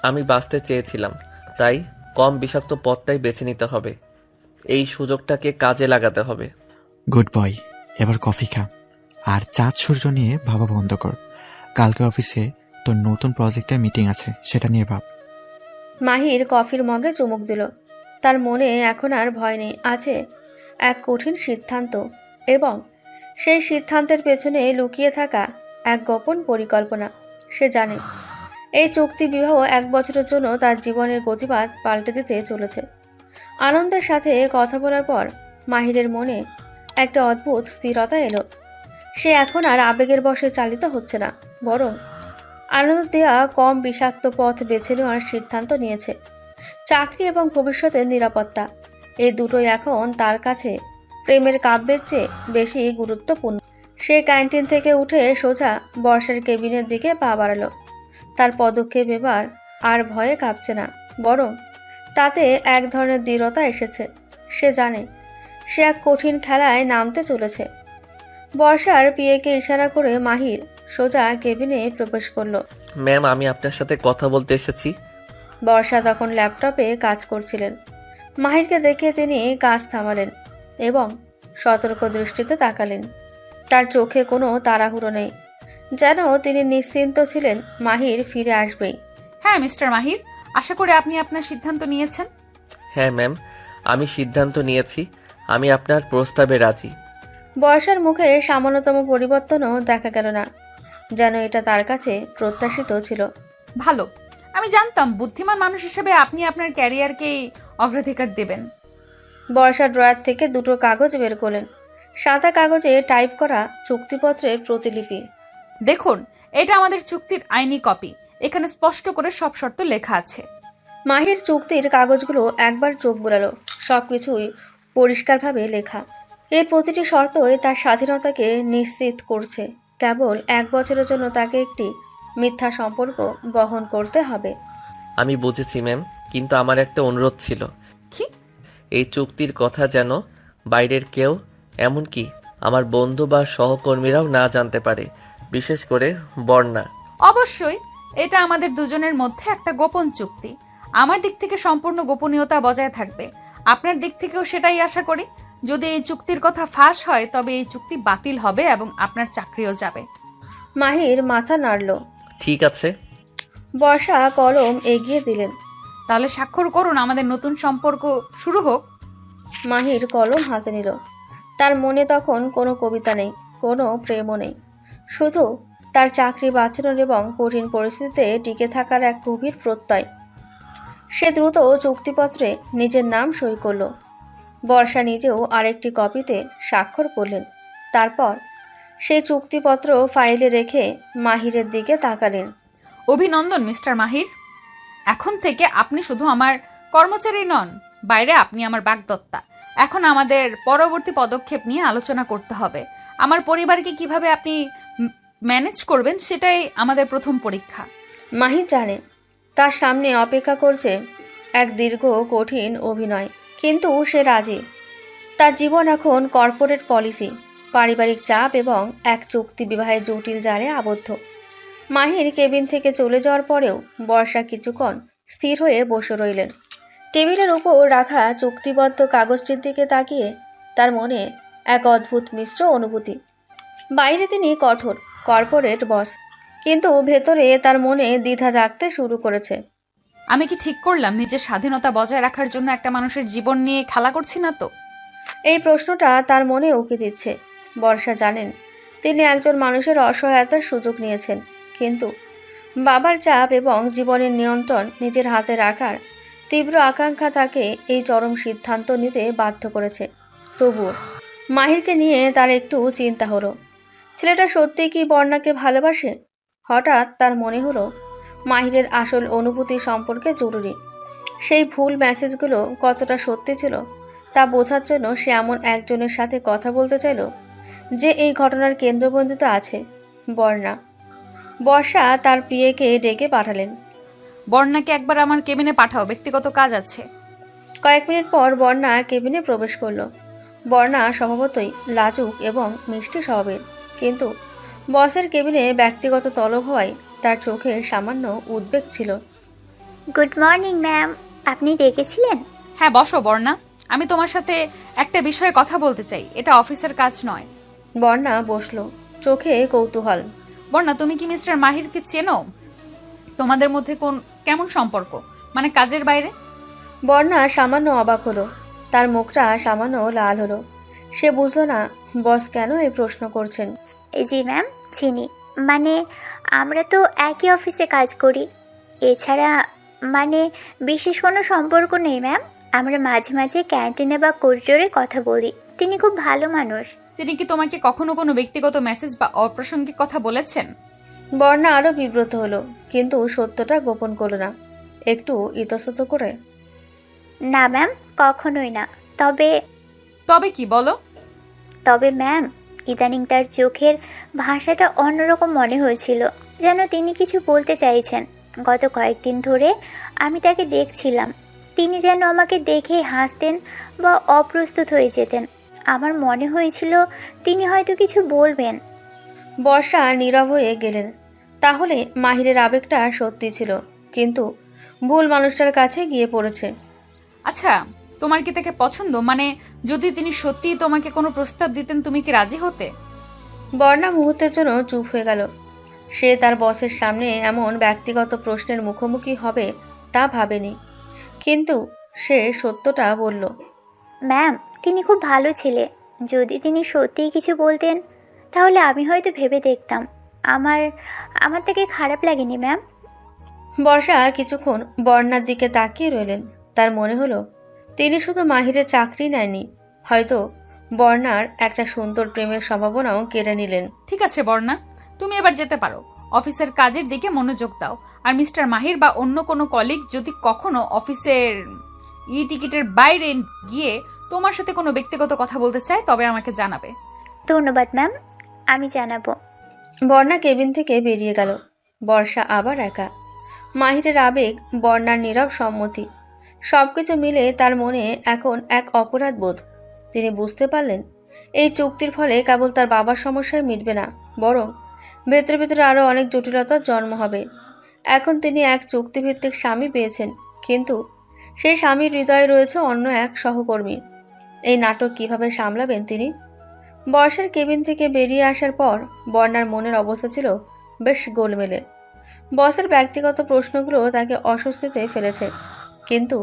S2: আমি বাঁচতে চেয়েছিলাম, তাই কম বিষাক্ত পথটাই বেছে নিতে হবে। এই সুযোগটাকে কাজে লাগাতে হবে।
S5: গুড বয়, এবার কফি খা, আর চাঁদ সূর্য নিয়ে ভাবা বন্ধ কর। কালকে অফিসে তোর নতুন প্রজেক্টের মিটিং আছে, সেটা নিয়ে ভাব।
S1: মাহির কফির মগে চুমুক দিল। তার মনে এখন আর ভয় নেই, আছে এক কঠিন সিদ্ধান্ত, এবং সেই সিদ্ধান্তের পেছনে লুকিয়ে থাকা এক গোপন পরিকল্পনা। সে জানে এই চুক্তি বিবাহ 1 বছরের জন্য তার জীবনের গতিবাদ পাল্টে দিতে চলেছে। আনন্দের সাথে কথা বলার পর মাহিরের মনে একটা অদ্ভুত স্থিরতা এলো। সে এখন আর আবেগের বশে চালিত হচ্ছে না, বরং আনন্দ দেওয়া কম বিষাক্ত পথ বেছে নেওয়ার সিদ্ধান্ত নিয়েছে। চাকরি এবং ভবিষ্যতের নিরাপত্তা, এই দুটোই এখন তার কাছে প্রেমের কাব্যের চেয়ে বেশি গুরুত্বপূর্ণ। সে ক্যান্টিন থেকে উঠে সোজা বর্ষার কেবিনের দিকে পা বাড়ালো। তার পদক্ষেপ এবার আর ভয়ে কাঁপছে না, বরং তাতে এক ধরনের দৃঢ়তা এসেছে। সে জানে সে এক কঠিন খেলায় নামতে চলেছে। বর্ষার পিএকে ইশারা করে মাহির সোজা কেবিনে প্রবেশ করলো।
S2: ম্যাম, আমি আপনার সাথে কথা বলতে এসেছি।
S1: বর্ষা তখন ল্যাপটপে কাজ করছিলেন। মাহিরকে দেখে তিনি কাজ থামালেন এবং সতর্ক দৃষ্টিতে তাকালেন। তার চোখে কোনো তাড়াহুড়ো নেই, যেন তিনি নিশ্চিন্ত ছিলেন মাহির ফিরে আসবেই।
S3: হ্যাঁ মিস্টার মাহির, আশা করি আপনি আপনার সিদ্ধান্ত নিয়েছেন।
S2: হ্যাঁ ম্যাম, আমি সিদ্ধান্ত নিয়েছি। আমি আপনার প্রস্তাবে রাজি।
S1: বর্ষার মুখে সামান্যতম পরিবর্তনও দেখা গেল না, যেন এটা তার কাছে প্রত্যাশিত ছিল।
S3: ভালো, আমি জানতাম বুদ্ধিমান মানুষ হিসেবে আপনি আপনার ক্যারিয়ারকেই অগ্রাধিকার দেবেন।
S1: বর্ষা ড্রয়ার থেকে দুটো কাগজ বের করলেন। সাদা কাগজে টাইপ করা চুক্তিপত্রের প্রতিলিপি।
S3: দেখুন, এটা আমাদের চুক্তির আইনি কপি। এখানে স্পষ্ট করে সব শর্ত লেখা আছে।
S1: মাহির চুক্তির কাগজগুলো একবার চোখ বুলালো। সবকিছুই পরিষ্কারভাবে লেখা। এর প্রতিটি শর্তই তার স্বাধীনতাকে নিশ্চিত করছে। কেবল 1 বছরের জন্য তাকে একটি মিথ্যা সম্পর্ক বহন করতে হবে।
S2: আমি বুঝেছি ম্যাম, কিন্তু আমার একটা অনুরোধ ছিল।
S3: কি?
S2: এই চুক্তির কথা যেন বাইরের কেউ, এমনকি আমার বন্ধু বা সহকর্মীরাও না জানতে পারে, বিশেষ করে বর্ণা।
S3: অবশ্যই, এটা আমাদের দুজনের মধ্যে একটা গোপন চুক্তি। আমার দিক থেকে সম্পূর্ণ গোপনীয়তা বজায় থাকবে, আপনার দিক থেকেও সেটাই আশা করি। যদি এই চুক্তির কথা ফাঁস হয় তবে এই চুক্তি বাতিল হবে এবং আপনার চাকরিও যাবে।
S1: মাহির মাথা নাড়ল।
S2: ঠিক আছে।
S1: বর্ষা কলম এগিয়ে দিলেন।
S3: তাহলে স্বাক্ষর করুন, আমাদের নতুন সম্পর্ক শুরু হোক।
S1: মাহির কলম হাতে নিল। তার মনে তখন কোনো কবিতা নেই, কোনো প্রেমও নেই, শুধু তার চাকরি বাঁচানোর এবং কঠিন পরিস্থিতিতে টিকে থাকার এক গভীর প্রত্যয়। সে দ্রুত চুক্তিপত্রে নিজের নাম সই করল। বর্ষা নিজেও আরেকটি কপিতে স্বাক্ষর করলেন। তারপর সেই চুক্তিপত্র ফাইলে রেখে মাহিরের দিকে তাকালেন।
S3: অভিনন্দন মিস্টার মাহির, এখন থেকে আপনি শুধু আমার কর্মচারী নন, বাইরে আপনি আমার বাগদত্তা। এখন আমাদের পরবর্তী পদক্ষেপ নিয়ে আলোচনা করতে হবে। আমার পরিবারকে কিভাবে আপনি ম্যানেজ করবেন সেটাই আমাদের প্রথম পরীক্ষা।
S1: মাহির জানে তার সামনে অপেক্ষা করছে এক দীর্ঘ কঠিন অভিনয়, কিন্তু সে রাজি। তার জীবন এখন কর্পোরেট পলিসি, পারিবারিক চাপ এবং এক চুক্তি বিবাহের জটিল জালে আবদ্ধ। মাহির কেবিন থেকে চলে যাওয়ার পরেও বর্ষা কিছুক্ষণ স্থির হয়ে বসে রইলেন। টেবিলের উপর রাখা চুক্তিবদ্ধ কাগজটির দিকে তাকিয়ে তার মনে এক অদ্ভুত মিশ্র অনুভূতি। বাইরে তিনি কঠোর কর্পোরেট বস, কিন্তু ভেতরে তার মনে দ্বিধা জাগতে শুরু করেছে।
S3: আমি কি ঠিক করলাম নিজের স্বাধীনতা বজায় রাখার জন্য একটা মানুষের জীবন নিয়ে খেলা করছি না তো?
S1: এই প্রশ্নটা তার মনে উকি দিচ্ছে। বর্ষা জানেন তিনি একজন মানুষের অসহায়তার সুযোগ নিয়েছেন, কিন্তু বাবার চাপ এবং জীবনের নিয়ন্ত্রণ নিজের হাতে রাখার তীব্র আকাঙ্ক্ষা তাকে এই চরম সিদ্ধান্ত নিতে বাধ্য করেছে। তবুও মাহিরকে নিয়ে তার একটু চিন্তা হলো। ছেলেটা সত্যিই কি বর্ণাকে ভালোবাসে? হঠাৎ তার মনে হলো মাহিরের আসল অনুভূতি সম্পর্কে জরুরি। সেই ভুল মেসেজগুলো কতটা সত্যি ছিল তা বোঝার জন্য সে এমন একজনের সাথে কথা বলতে চাইল যে এই ঘটনার কেন্দ্রবিন্দুতে আছে, বর্ণা। বর্ষা তার প্রিয়কে ডেকে পাঠালেন।
S3: বর্ণাকে একবার আমার কেবিনে পাঠাও, ব্যক্তিগত কাজ আছে।
S1: কয়েক মিনিট পর বর্ণা কেবিনে প্রবেশ করল। বর্ণা স্বভাবতই লাজুক এবং মিষ্টি স্বভাবের, কিন্তু বসের কেবিনে ব্যক্তিগত তলব হওয়ায় তার চোখে সামান্য উদ্বেগ ছিল।
S6: গুড মর্নিং ম্যাম, আপনি ডেকেছিলেন?
S3: হ্যাঁ, বসো বর্ণা, আমি তোমার সাথে একটা বিষয়ে কথা বলতে চাই। এটা অফিসের কাজ নয়।
S1: বর্ণা বসল, চোখে কৌতূহল।
S3: বর্ণা, তুমি কি মিস্টার মাহিরকে চেনো? তোমাদের মধ্যে কেমন সম্পর্ক, মানে কাজের বাইরে?
S1: বর্ণা সামান্য অবাক হলো, তার মুখটা সামান্য লাল হলো। সে বুঝল না বস কেন এই প্রশ্ন করছেন।
S6: জি ম্যাম, চিনি। মানে আমরা তো একই অফিসে কাজ করি। এছাড়া মানে বিশেষ কোনো সম্পর্ক নেই ম্যাম। আমরা মাঝে মাঝে ক্যান্টিনে বা করিডোরে কথা বলি। তিনি খুব ভালো মানুষ।
S3: তিনি কি তোমাকে কখনো কোনো ব্যক্তিগত মেসেজ বা অপ্রাসঙ্গিক কথা বলেছেন?
S1: বর্ণা আরও বিব্রত হলো, কিন্তু সত্যটা গোপন করল না, একটু ইতস্তত করে।
S6: না ম্যাম, কখনোই না। তবে
S3: তবে কি বলো?
S6: তবে ম্যাম, ইদানিং তার চোখের ভাষাটা অন্যরকম মনে হয়েছিল, যেন তিনি কিছু বলতে চাইছেন। গত কয়েকদিন ধরে আমি তাকে দেখছিলাম, তিনি যেন আমাকে দেখেই হাসতেন বা অপ্রস্তুত হয়ে যেতেন। আমার মনে হয়েছিল তিনি হয়তো কিছু বলবেন।
S1: বর্ষা নীরব হয়ে গেলেন। তাহলে মাহিরের আবেগটা সত্যি ছিল, কিন্তু ভুল মানুষটার কাছে গিয়ে পড়েছে।
S3: আচ্ছা, তোমার কি তাকে পছন্দ? মানে যদি তিনি সত্যিই তোমাকে কোনো প্রস্তাব দিতেন, তুমি কি রাজি হতে?
S1: বর্ণা মুহূর্তের জন্য চুপ হয়ে গেল। সে তার বসের সামনে এমন ব্যক্তিগত প্রশ্নের মুখোমুখি হবে তা ভাবেনি, কিন্তু সে সত্যটা বলল।
S6: ম্যাম, তিনি খুব ভালো ছেলে। যদি তিনি সত্যিই কিছু বলতেন তাহলে আমি হয়তো ভেবে দেখতাম। আমার আমার তাকে খারাপ লাগেনি ম্যাম।
S1: বর্ষা কিছুক্ষণ বর্ণার দিকে তাকিয়ে রইলেন। তার মনে হলো তিনি শুধু মাহিরের চাকরি নেয়নি, হয়তো বর্ণার একটা সুন্দর প্রেমের সম্ভাবনাও কেড়ে নিলেন।
S3: ঠিক আছে বর্ণা, তুমি এবার যেতে পারো। অফিসের কাজের দিকে মনোযোগ দাও। আর মিস্টার মাহির বা অন্য কোনো কলিগ যদি কখনো অফিসের টিকিটের বাইরে গিয়ে তোমার সাথে কোনো ব্যক্তিগত কথা বলতে চায়, তবে আমাকে জানাবে।
S6: ধন্যবাদ ম্যাম, আমি জানাবো।
S1: বর্ণা কেবিন থেকে বেরিয়ে গেল। বর্ষা আবার একা। মাহিরের আবেগ, বর্ণার নীরব সম্মতি, সবকিছু মিলে তার মনে এখন এক অপরাধ বোধ। তিনি বুঝতে পারলেন এই চুক্তির ফলে কেবল তার বাবার সমস্যায় মিটবে না, বরং ভেতরে ভেতরে আরও অনেক জটিলতার জন্ম হবে। এখন তিনি এক চুক্তিভিত্তিক স্বামী পেয়েছেন, কিন্তু সেই স্বামীর হৃদয়ে রয়েছে অন্য এক সহকর্মী। এই নাটক কিভাবে সামলাবেন তিনি? বর্ষার কেবিন থেকে বেরিয়ে আসার পর বর্ণার মনের অবস্থা ছিল বেশ গোলমেলে। বসের ব্যক্তিগত প্রশ্নগুলো তাকে অস্বস্তিতে ফেলেছে, কিন্তু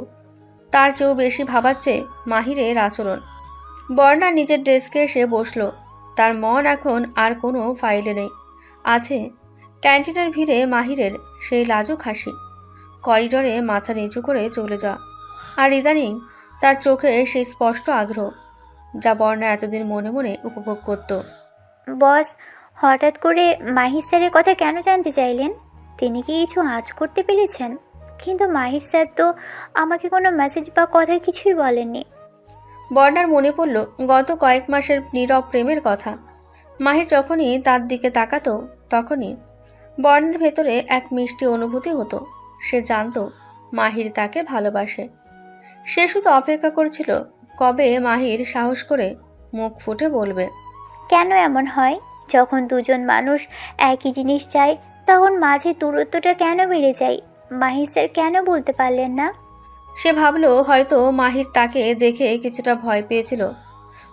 S1: তার চেয়েও বেশি ভাবাচ্ছে মাহিরের আচরণ। বর্ণা নিজের ডেস্কে এসে বসলো। তার মন এখন আর কোনো ফাইলে নেই, আছে ক্যান্টিনের ভিড়ে মাহিরের সেই লাজুক হাসি, করিডরে মাথা নিচু করে চলে যাওয়া, আর ইদানিং তার চোখে সেই স্পষ্ট আগ্রহ যা বর্ণা এতদিন মনে মনে উপভোগ করত।
S6: বস হঠাৎ করে মাহির স্যারের কথা কেন জানতে চাইলেন? তিনি কি কিছু আঁচ করতে পেরেছেন? কিন্তু মাহির স্যার তো আমাকে কোনো মেসেজ বা কথা কিছুই বলেননি।
S1: বর্ণার মনে পড়ল গত কয়েক মাসের নীরব প্রেমের কথা। মাহির যখনই তার দিকে তাকাতো, তখনই বর্ণার ভেতরে এক মিষ্টি অনুভূতি হতো। সে জানতো মাহির তাকে ভালোবাসে। সে শুধু অপেক্ষা করছিল কবে মাহির সাহস করে মুখ ফুটে বলবে।
S6: কেন এমন হয়? যখন দুজন মানুষ একই জিনিস চায় তখন মাঝে দূরত্বটা কেন বেড়ে যায়? মাহির স্যার কেন বলতে পারলেন না?
S1: সে ভাবল হয়তো মাহির তাকে দেখে কিছুটা ভয় পেয়েছিল,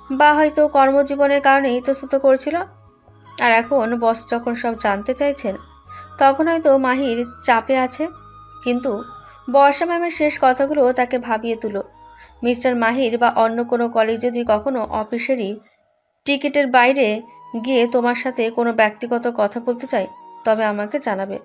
S1: বা হয়তো কর্মজীবনের কারণে ইতস্তত করছিল। আর এখন বস যখন সব জানতে চাইছেন, তখন হয়তো মাহির চাপে আছে। কিন্তু বর্ষা ম্যামের শেষ কথাগুলো তাকে ভাবিয়ে তুল। মিস্টার মাহির বা অন্য কোনো কলিগ যদি কখনো অফিসেরই টিকিটের বাইরে গিয়ে তোমার সাথে কোনো ব্যক্তিগত কথা বলতে চায়, তবে আমাকে জানাবে।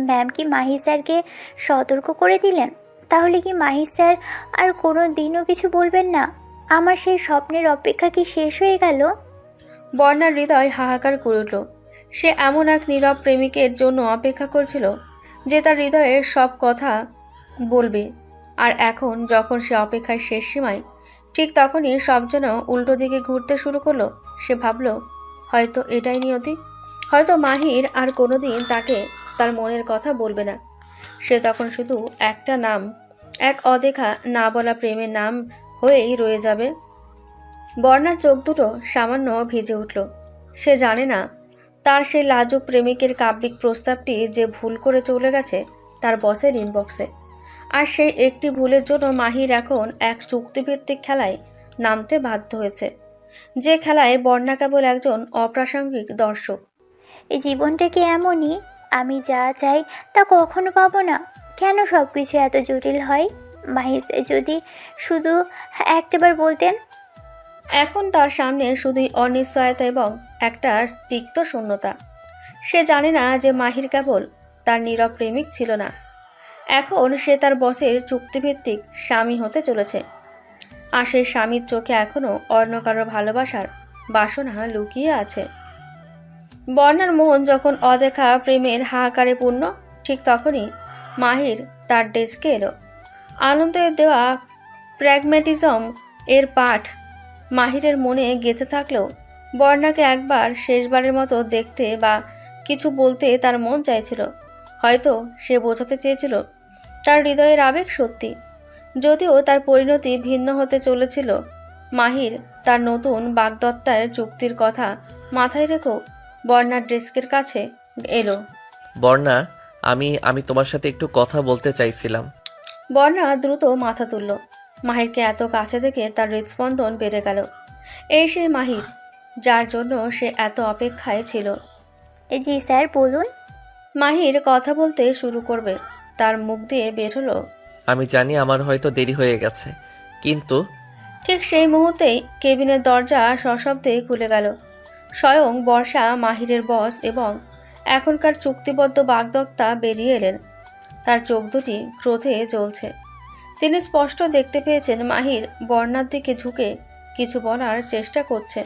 S6: ম্যাম কি মাহির স্যারকে সতর্ক করে দিলেন? তাহলে কি মাহির স্যার আর কোনো দিনও কিছু বলবেন না? আমার সেই স্বপ্নের অপেক্ষা কি শেষ হয়ে গেল?
S1: বর্ণার হৃদয় হাহাকার করে উঠল। সে এমন এক নীরব প্রেমিকের জন্য অপেক্ষা করছিল যে তার হৃদয়ের সব কথা বলবে। আর এখন যখন সে অপেক্ষায় শেষ সীমায়, ঠিক তখনই সব যেন উল্টো দিকে ঘুরতে শুরু করলো। সে ভাবল হয়তো এটাই নিয়তি, হয়তো মাহির আর কোনোদিন তাকে তার মনের কথা বলবে না। সে তখন শুধু একটা নাম, এক অদেখা না বলা প্রেমের নাম হয়েই রয়ে যাবে। বর্ণার চোখ দুটো সামান্য ভিজে উঠল। সে জানে না তার সেই লাজুক প্রেমিকের কাব্যিক প্রস্তাবটি যে ভুল করে চলে গেছে তার বসের ইনবক্সে। আর সেই একটি ভুলের জন্য মাহির এখন এক চুক্তিভিত্তিক খেলায় নামতে বাধ্য হয়েছে, যে খেলায় বর্ণা কেবল একজন অপ্রাসঙ্গিক দর্শক।
S6: এই জীবনটা কি এমনই? আমি যা চাই তা কখনো পাবো না। কেন সব কিছু এত জটিল হয়? মাহির স্যার যদি শুধু একটাবার বলতেন।
S1: এখন তার সামনে শুধুই অনিশ্চয়তা এবং একটা তিক্ত শূন্যতা। সে জানে না যে মাহির কেবল তার নীরব প্রেমিক ছিল না, এখন সে তার বসের চুক্তিভিত্তিক স্বামী হতে চলেছে। আর সেই স্বামীর চোখে এখনও অন্য কারো ভালোবাসার বাসনা লুকিয়ে আছে। বর্ণার মন যখন অদেখা প্রেমের হাহাকারে পূর্ণ, ঠিক তখনই মাহির তার ডেস্কে এলো। আনন্দের দেওয়া প্র্যাগম্যাটিজম এর পাঠ মাহিরের মনে গেঁথে থাকলেও বর্ণাকে একবার শেষবারের মতো দেখতে বা কিছু বলতে তার মন চাইছিল। হয়তো সে বোঝাতে চেয়েছিল তার হৃদয়ের আবেগ সত্যি, যদিও তার পরিণতি ভিন্ন হতে চলেছিল। মাহির তার নতুন বাগদত্তার চুক্তির কথা মাথায় রেখেও বর্ণার ডেস্কের কাছে এলো।
S2: বর্ণা, আমি তোমার সাথে একটু কথা বলতে চাইছিলাম।
S1: বর্ণা দ্রুত মাথা তুলল। মাহিরকে এত কাছে দেখে তার হৃদস্পন্দন বেড়ে গেল। এই সেই মাহির যার জন্য সে এত অপেক্ষায় ছিল।
S6: জি স্যার, বলুন।
S1: মাহির কথা বলতে শুরু করবে, তার মুখ দিয়ে বের হলো,
S2: আমি জানি আমার হয়তো দেরি হয়ে গেছে, কিন্তু
S1: ঠিক সেই মুহূর্তেই কেবিনের দরজা সশব্দে খুলে গেল। স্বয়ং বর্ষা, মাহিরের বস এবং এখনকার চুক্তিবদ্ধ বাগদত্তা বেরিয়ে এলেন। তার চোখ দুটি ক্রোধে জ্বলছে। তিনি স্পষ্ট দেখতে পেয়েছেন মাহির বর্ণার দিকে ঝুঁকে কিছু বলার চেষ্টা করছে।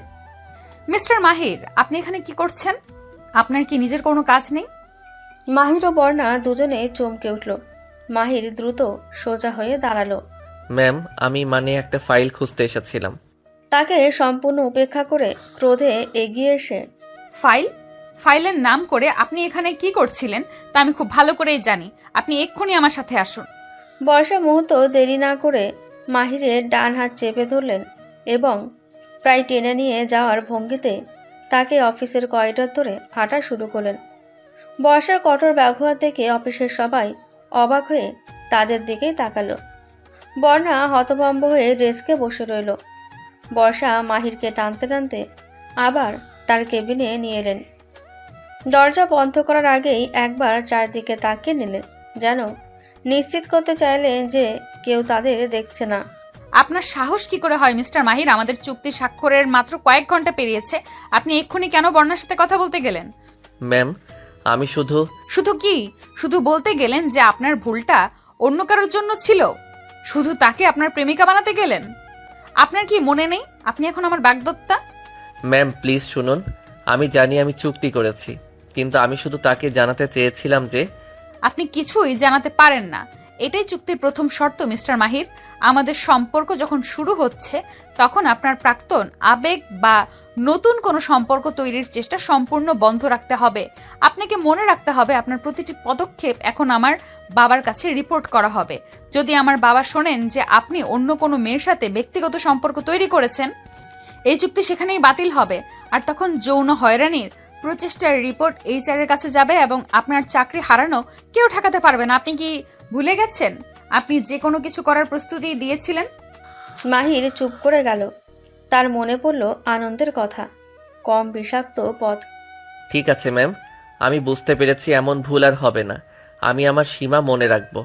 S3: মিস্টার মাহির, আপনি এখানে কি করছেন? আপনার কি নিজের কোনো কাজ নেই?
S1: মাহির ও বর্ণা দুজনে চমকে উঠল। মাহির দ্রুত সোজা হয়ে দাঁড়ালো।
S2: ম্যাম, আমি একটা ফাইল খুঁজতে এসেছিলাম।
S1: তাকে সম্পূর্ণ উপেক্ষা করে ক্রোধে এগিয়ে এসে,
S3: ফাইলের নাম করে আপনি এখানে কি করছিলেন তা আমি খুব ভালো করেই জানি। আপনি এক্ষুনি আমার সাথে আসুন।
S1: বর্ষা মুহূর্ত দেরি না করে মাহিরের ডান হাত চেপে ধরলেন এবং প্রায় টেনে নিয়ে যাওয়ার ভঙ্গিতে তাকে অফিসের করিডর ধরে হাঁটা শুরু করলেন। বর্ষার কঠোর ব্যবহার দেখে অফিসের সবাই অবাক হয়ে তাদের দিকেই তাকালো। বর্ণা হতভম্ব হয়ে ডেস্কে বসে রইল। বর্ষা মাহিরকে টানতে টানতে আবার তার কেবিনে নিয়ে এলেন। দরজা বন্ধ করার আগেই একবার চারদিকে তাকিয়ে নিলেন, যেন নিশ্চিত করতে চাইলেন যে কেউ তাদের দেখছে না।
S3: আপনার সাহস কি করে হয় মিস্টার মাহির? আমাদের চুক্তি স্বাক্ষরের মাত্র কয়েক ঘন্টা পেরিয়েছে, আপনি এক্ষুনি কেন বর্ণার সাথে কথা বলতে গেলেন?
S2: ম্যাম, আমি
S3: শুধু কি? শুধু বলতে গেলেন যে আপনার ভুলটা অন্য কারোর জন্য ছিল? শুধু তাকে আপনার প্রেমিকা বানাতে গেলেন? আপনার কি মনে নেই আপনি এখন আমার বাগদত্তা?
S2: ম্যাম প্লিজ শুনুন, আমি জানি আমি চুক্তি করেছি, কিন্তু আমি শুধু তাকে জানাতে চেয়েছিলাম যে
S3: আপনি কিছুই জানাতে পারেন না। এটাই চুক্তির প্রথম শর্ত মিস্টার মাহির। আমাদের সম্পর্ক যখন শুরু হচ্ছে তখন আপনার প্রাক্তন আবেগ বা নতুন কোনো সম্পর্ক তৈরির চেষ্টা সম্পূর্ণ বন্ধ রাখতে হবে। আপনাকে মনে রাখতে হবে আপনার প্রতিটি পদক্ষেপ এখন আমার বাবার কাছে রিপোর্ট করা হবে। যদি আমার বাবা শোনেন যে আপনি অন্য কোনো মেয়ের সাথে ব্যক্তিগত সম্পর্ক তৈরি করেছেন, এই চুক্তি সেখানেই বাতিল হবে। আর তখন যৌন হয়রানির প্রচেষ্টার রিপোর্ট এইচআর এর কাছে যাবে এবং আপনার চাকরি হারানো কেউ ঠেকাতে পারবে না। আপনি কি ভুলে গেছেন আপনি যে কোনো কিছু করার প্রস্তুতি দিয়েছিলেন?
S1: মাহির চুপ করে গেল। তার মনে পড়ল আনন্দের কথা, কম বিষাক্ত পথ।
S2: ঠিক আছে ম্যাম, আমি বুঝতে পেরেছি, এমন ভুল আর হবে না। আমি আমার সীমা মনে রাখবো।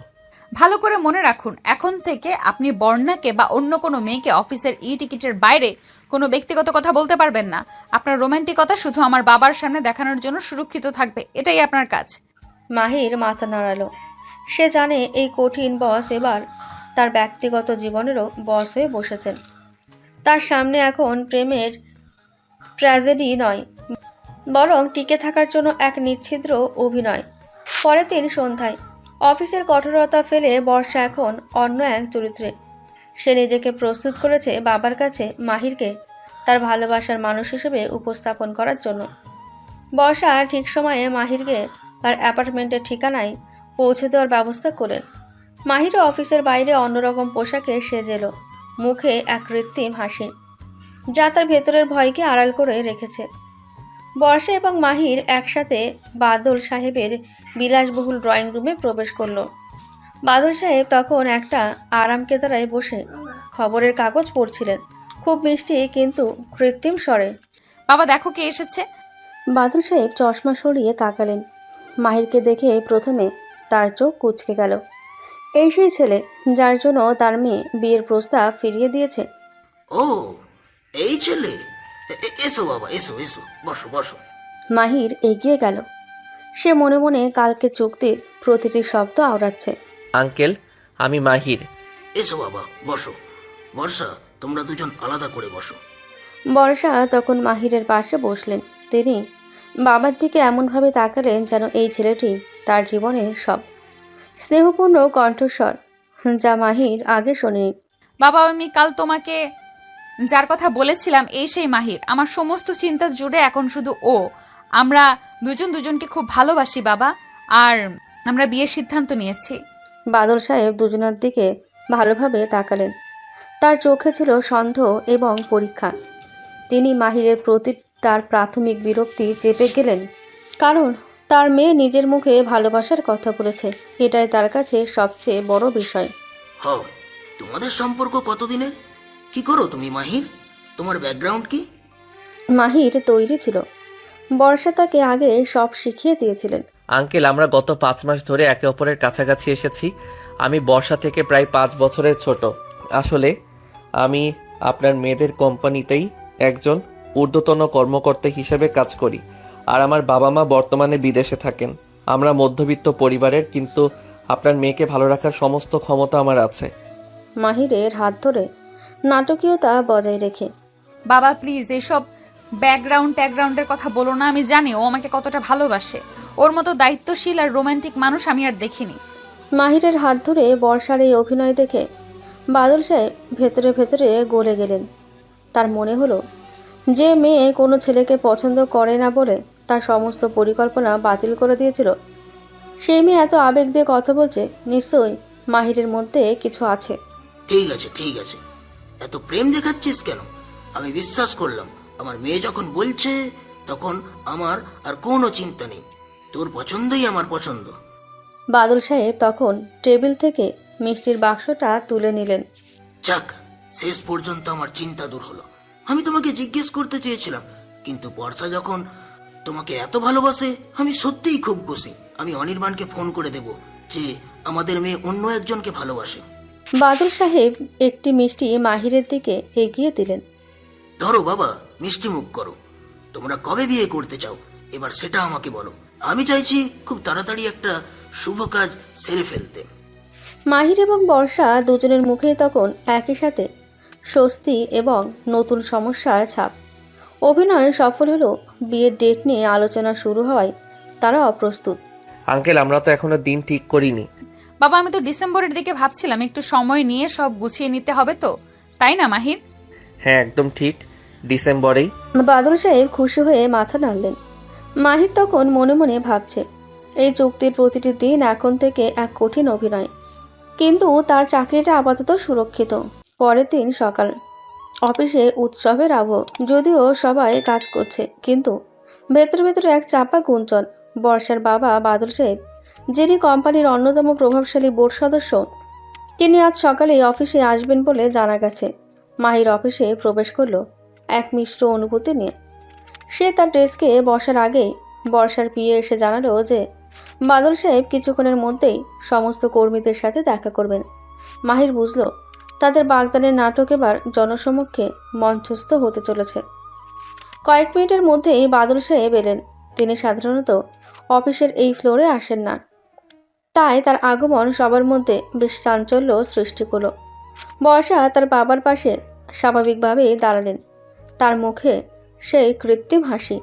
S3: ভালো করে মনে রাখুন, এখন থেকে আপনি বর্ণাকে বা অন্য কোনো মেয়েকে অফিসের টিকিটের বাইরে কোনো ব্যক্তিগত কথা বলতে পারবেন না। আপনার রোমান্টিকতা শুধু আমার বাবার সামনে দেখানোর জন্য সুরক্ষিত থাকবে, এটাই আপনার কাজ।
S1: মাহির মাথা নাড়ালো। সে জানে এই কঠিন বস এবার তার ব্যক্তিগত জীবনেরও বস হয়ে বসেছেন। তার সামনে এখন প্রেমের ট্র্যাজেডি নয়, বরং টিকে থাকার জন্য এক নিচ্ছিদ্র অভিনয়। পরের দিন সন্ধ্যায় অফিসের কঠোরতা ফেলে বর্ষা এখন অন্য এক চরিত্রে। সে নিজেকে প্রস্তুত করেছে বাবার কাছে মাহিরকে তার ভালোবাসার মানুষ হিসেবে উপস্থাপন করার জন্য। বর্ষা ঠিক সময়ে মাহিরকে তার অ্যাপার্টমেন্টের ঠিকানায় পৌঁছে দেওয়ার ব্যবস্থা করলেন। মাহিরও অফিসের বাইরে অন্যরকম পোশাকে সেজেল, মুখে এক কৃত্রিম হাসি, যা তার ভেতরের ভয়কে আড়াল করে রেখেছে। বর্ষা এবং মাহির একসাথে বাদল সাহেবের বিলাসবহুল ড্রয়িং রুমে প্রবেশ করল। বাদল সাহেব তখন একটা আরাম কেদারায় বসে খবরের কাগজ পড়ছিলেন, খুব মিষ্টি কিন্তু কৃত্রিম স্বরে।
S3: বাবা দেখো কে এসেছে।
S1: বাদল সাহেব চশমা সরিয়ে তাকালেন। মাহিরকে দেখে প্রথমে তার চোখ কুঁচকে গেল। এই সেই ছেলে যার জন্য তার মেয়ে বিয়ের প্রস্তাব ফিরিয়ে দিয়েছে।
S4: ও, এই ছেলে। এসো বাবা, এসো এসো, বসো বসো।
S1: মাহির এগিয়ে গেল। সে মনে মনে কালকে চুক্তির প্রতিটি শব্দ আওড়াচ্ছে।
S2: আঙ্কেল, আমি মাহির।
S4: এসো বাবা, বসো। বর্ষা, তোমরা দুজন আলাদা করে বসো।
S1: বর্ষা তখন মাহিরের পাশে বসলেন। তিনি বাবার দিকে এমনভাবে তাকালেন যেন এই ছেলেটি তার জীবনের সব। স্নেহপূর্ণ কণ্ঠস্বর, যা মাহির আগে শোনেনি।
S3: বাবা, আমি কাল তোমাকে যার কথা বলেছিলাম এই সেই মাহির। আমার সমস্ত চিন্তা জুড়ে এখন শুধু ও। আমরা দুজন দুজনকে খুব ভালোবাসি বাবা, আর আমরা বিয়ের সিদ্ধান্ত নিয়েছি।
S1: বাদল সাহেব দুজনের দিকে ভালোভাবে তাকালেন। তার চোখে ছিল সন্দেহ এবং পরীক্ষা। তিনি মাহিরের প্রতি তার প্রাথমিক বিরক্তি চেপে গেলেন, কারণ তার মেয়ে নিজের মুখে ভালোবাসার কথা বলেছে। এটাই তার কাছে সবচেয়ে বড় বিষয়।
S4: তোমাদের সম্পর্ক কতদিনের? কি করো তুমি মাহির? তোমার ব্যাকগ্রাউন্ড কি?
S1: মাহির তৈরি ছিল। বর্ষা তাকে আগে সব শিখিয়ে দিয়েছিলেন।
S2: আঙ্কেল, আমরা গত 5 মাস ধরে একে অপরের কাছাকাছি এসেছি। আমি বর্ষা থেকে প্রায় 5 বছরের ছোট। আসলে আমি আপনার মেয়েদের কোম্পানিতেই একজন ঊর্ধ্বতন কর্মকর্তা হিসেবে কাজ করি, আর আমার বাবা মা বর্তমানে বিদেশে থাকেন। আমরা মধ্যবিত্ত পরিবারের, কিন্তু আপনার মেয়েকে ভালো রাখার সমস্ত ক্ষমতা আমার আছে।
S1: মাহিরের হাত ধরে নাটকীয়তা বজায় রেখে,
S3: বাবা প্লিজ এসব ব্যাকগ্রাউন্ডের কথা বলো না। আমি জানি ও আমাকে কতটা ভালোবাসে। ওর মতো দায়িত্বশীল আর রোমান্টিক মানুষ আমি আর দেখিনি।
S1: মাহিরের হাত ধরে বর্ষার এই অভিনয় দেখে বাদল সাহেব ভেতরে ভেতরে গলে গেলেন। তার মনে হলো, যে মেয়ে কোনো ছেলেকে পছন্দ করে না বলে তার সমস্ত পরিকল্পনা বাতিল করে দিয়েছিল, সেই মেয়ে এত আবেগ দিয়ে কথা বলছে। নিশ্চয়ই মাহিরের মধ্যে কিছু আছে।
S4: ঠিক আছে ঠিক আছে, এত প্রেম দেখাচ্ছিস কেন? আমি বিশ্বাস করলাম। আমার মেয়ে যখন বলছে তখন আমার আর কোনো চিন্তা নেই। তোর পছন্দই আমার পছন্দ।
S1: বাদল সাহেব তখন টেবিল থেকে মিষ্টির বাক্সটা তুলে নিলেন।
S4: যাক, শেষ পর্যন্ত আমার চিন্তা দূর হলো। আমি তোমাকে জিজ্ঞেস করতে চেয়েছিলাম, কিন্তু বর্ষা যখন তোমাকে এত ভালোবাসে, আমি সত্যিই খুব খুশি। আমি অনির্বাণকে ফোন করে দেব যে আমাদের মেয়ে অন্য একজনকে ভালোবাসে।
S1: বাদল সাহেব একটি মিষ্টি মাহিরের দিকে এগিয়ে দিলেন।
S4: ধরো বাবা, মিষ্টি মুখ করো। তোমরা কবে বিয়ে করতে চাও এবার সেটা আমাকে বলো। আমি চাইছি খুব তাড়াতাড়ি একটা শুভ কাজ সেরে ফেলতে।
S1: মাহির এবং বর্ষা দুজনের মুখেই তখন একই সাথে স্বস্তি এবং নতুন সমস্যার ছাপ। অভিনয় সফল হলো। বিয়ের ডেট নিয়ে আলোচনা শুরু হওয়ায় তারা অপ্রস্তুত।
S2: আঙ্কেল, আমরা তো এখনো দিন ঠিক করিনি।
S3: বাবা আমি তো ডিসেম্বরের দিকে ভাবছিলাম, একটু সময় নিয়ে সব গুছিয়ে নিতে হবে তো, তাই না মাহির?
S2: হ্যাঁ, একদম ঠিক, ডিসেম্বরেই।
S1: বাদল সাহেব খুশি হয়ে মাথা নাড়লেন। মাহির তখন মনে মনে ভাবছে, এই চুক্তির প্রতিটি দিন এখন থেকে এক কঠিন অভিনয়। কিন্তু তার চাকরিটা আপাতত সুরক্ষিত। পরের দিন সকাল, অফিসে উৎসবের আবহ। যদিও সবাই কাজ করছে, কিন্তু ভেতরে ভেতরে এক চাপা গুঞ্জন। বর্ষার বাবা বাদল সাহেব, যিনি কোম্পানির অন্যতম প্রভাবশালী বোর্ড সদস্য, তিনি আজ সকালেই অফিসে আসবেন বলে জানা গেছে। মাহির অফিসে প্রবেশ করলো এক মিশ্র অনুভূতি নিয়ে। সে তার ডেস্কে বসার আগেই বর্ষার পিএ এসে জানালো যে বাদল সাহেব কিছুক্ষণের মধ্যেই সমস্ত কর্মীদের সাথে দেখা করবেন। মাহির বুঝল, তাদের বাগদানের নাটক এবার জনসমক্ষে মঞ্চস্থ হতে চলেছে। কয়েক মিনিটের মধ্যেই বাদল সাহেব এলেন। তিনি সাধারণত অফিসের এই ফ্লোরে আসেন না, তাই তার আগমন সবার মধ্যে বেশ চাঞ্চল্য সৃষ্টি করল। বর্ষা তার বাবার পাশে স্বাভাবিকভাবেই দাঁড়ালেন, তার মুখে সেই কৃত্রিম হাসি।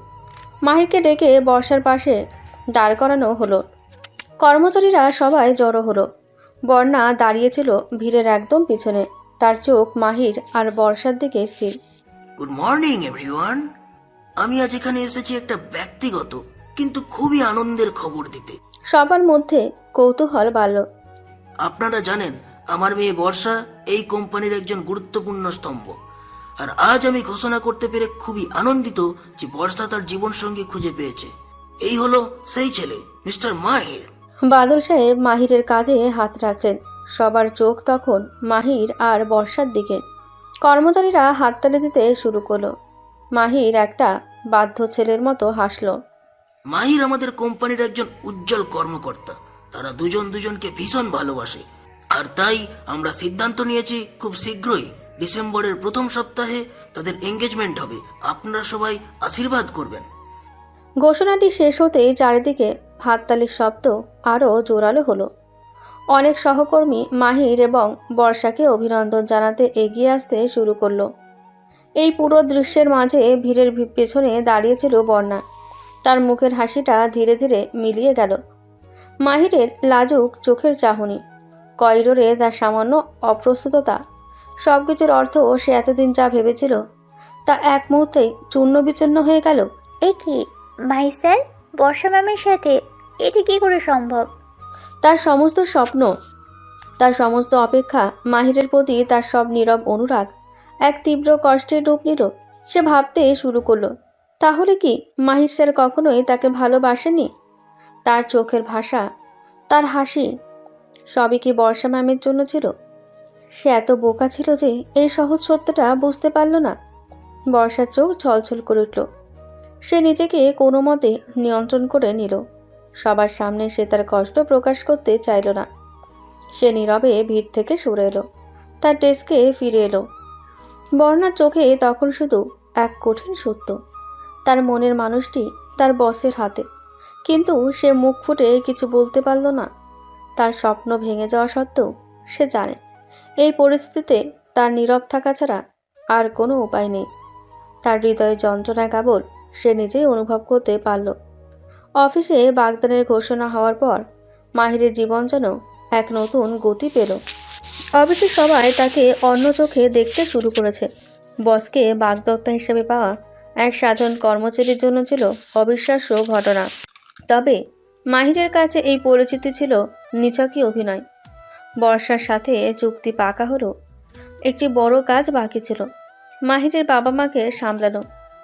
S1: মাহিরকে ডেকে বর্ষার পাশে দাঁড় করানো হলো। কর্মচারীরা সবাই জড়ো হলো। বর্ণা দাঁড়িয়েছিল ভিড়ের একদম পিছনে, তার চোখ মাহির আর বর্ষার দিকে স্থির।
S4: Good morning everyone. আমি আজ এখানে এসেছি একটা ব্যক্তিগত কিন্তু খুবই আনন্দের খবর দিতে।
S1: সবার মধ্যে কৌতূহল বাড়ল।
S4: আপনারা জানেন আমার মেয়ে বর্ষা এই কোম্পানির একজন গুরুত্বপূর্ণ স্তম্ভ, আর আজ আমি ঘোষণা করতে পেরে খুবই আনন্দিত যে বর্ষা তার জীবনসঙ্গী খুঁজে পেয়েছে। এই হলো সেই ছেলে, মিস্টার মাহির।
S1: বাদল সাহেব মাহিরের কাঁধে হাত রাখলেন। সবার চোখ তখন মাহির আর বর্ষার দিকে। কর্মচারীরা হাততালি দিতে শুরু করলো। মাহির একটা বাধ্য ছেলের মতো হাসল।
S4: মাহির আমাদের কোম্পানির একজন উজ্জ্বল কর্মকর্তা। তারা দুজন দুজনকে ভীষণ ভালোবাসে, আর তাই আমরা সিদ্ধান্ত নিয়েছি খুব শীঘ্রই ডিসেম্বরের প্রথম সপ্তাহে তাদের এঙ্গেজমেন্ট হবে। আপনারা সবাই আশীর্বাদ করবেন।
S1: ঘোষণাটি শেষ হতেই চারিদিকে হাততালির শব্দ আরও জোরালো হলো। অনেক সহকর্মী মাহির এবং বর্ষাকে অভিনন্দন জানাতে এগিয়ে আসতে শুরু করলো। এই পুরো দৃশ্যের মাঝে ভিড়ের পেছনে দাঁড়িয়েছিল বর্ণা। তার মুখের হাসিটা ধীরে ধীরে মিলিয়ে গেল। মাহিরের লাজুক চোখের চাহনি, করিডোরে তার সামান্য অপ্রস্তুততা, সব কিছুর অর্থ সে এতদিন যা ভেবেছিল তা এক মুহূর্তেই চূর্ণ বিচূর্ণ হয়ে গেল।
S6: এ কি মাই স্যার, বর্ষা ম্যামের সাথে এটি কি করে সম্ভব?
S1: তার সমস্ত স্বপ্ন, তার সমস্ত অপেক্ষা, মাহিরের প্রতি তার সব নীরব অনুরাগ এক তীব্র কষ্টের রূপ নিল। সে ভাবতে শুরু করলো, তাহলে কি মাহির স্যার কখনোই তাকে ভালোবাসেনি? তার চোখের ভাষা, তার হাসি, সবই কি বর্ষা ম্যামের জন্য ছিল? সে এত বোকা ছিল যে এই সহজ সত্যটা বুঝতে পারল না। বর্ষার চোখ ছলছল করে উঠল। সে নিজেকে কোনো মতে নিয়ন্ত্রণ করে নিল। সবার সামনে সে তার কষ্ট প্রকাশ করতে চাইল না। সে নীরবে ভিড় থেকে সরে এলো, তার ডেস্কে ফিরে এলো। বর্ণার চোখে তখন শুধু এক কঠিন সত্য, তার মনের মানুষটি তার বসের হাতে। কিন্তু সে মুখ ফুটে কিছু বলতে পারল না। তার স্বপ্ন ভেঙে যাওয়া সত্ত্বেও সে জানে এই পরিস্থিতিতে তার নীরব থাকা ছাড়া আর কোনো উপায় নেই। তার হৃদয়ে যন্ত্রণা কেবল সে নিজেই অনুভব করতে পারল। অফিসে বাগদানের ঘোষণা হওয়ার পর মাহিরের জীবন যেন এক নতুন গতি পেল। অফিসের সবাই তাকে অন্য চোখে দেখতে শুরু করেছে। বসকে বাগদত্তা হিসেবে পাওয়া এক সাধারণ কর্মচারীর জন্য ছিল অবিশ্বাস্য ঘটনা। তবে মাহিরের কাছে এই পরিচিতি ছিল নিছকই অভিনয়। বর্ষার সাথে চুক্তি পাকা হলো। একটি বড় কাজ বাকি ছিল, মাহিরের বাবা মাকে সামলানো।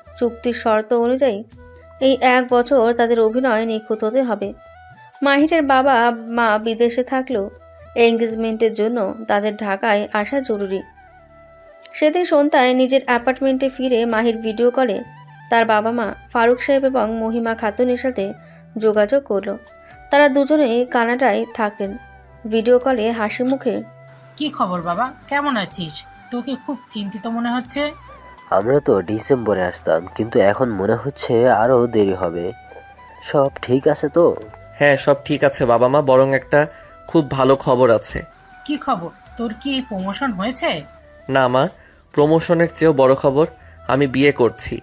S1: চুক্তির শর্ত অনুযায়ী এই 1 বছর তাদের অভিনয় নিখুঁত হতে হবে। মাহিরের বাবা মা বিদেশে থাকলেও এঙ্গেজমেন্টের জন্য তাদের ঢাকায় আসা জরুরি। সেদিন সন্ধ্যায় নিজের অ্যাপার্টমেন্টে ফিরে মাহির ভিডিও কলে তার বাবা মা ফারুক সাহেব এবং মহিমা খাতুনের সাথে যোগাযোগ করলো। তারা দুজনেই কানাডায় থাকেন। ভিডিও কলে হাসি মুখে,
S7: কি খবর বাবা, কেমন আছিস? তোকে খুব চিন্তিত মনে হচ্ছে।
S8: আমরা তো ডিসেম্বরে আসতাম, কিন্তু এখন মনে হচ্ছে আরো দেরি হবে। সব ঠিক আছে তো?
S2: হ্যাঁ, সব ঠিক আছে বাবা মা, বরং একটা খুব ভালো খবর আছে।
S7: কি খবর? তোর কি প্রমোশন হয়েছে?
S2: না মা, প্রমোশনের চেয়েও বড় খবর, আমি বিয়ে করছি।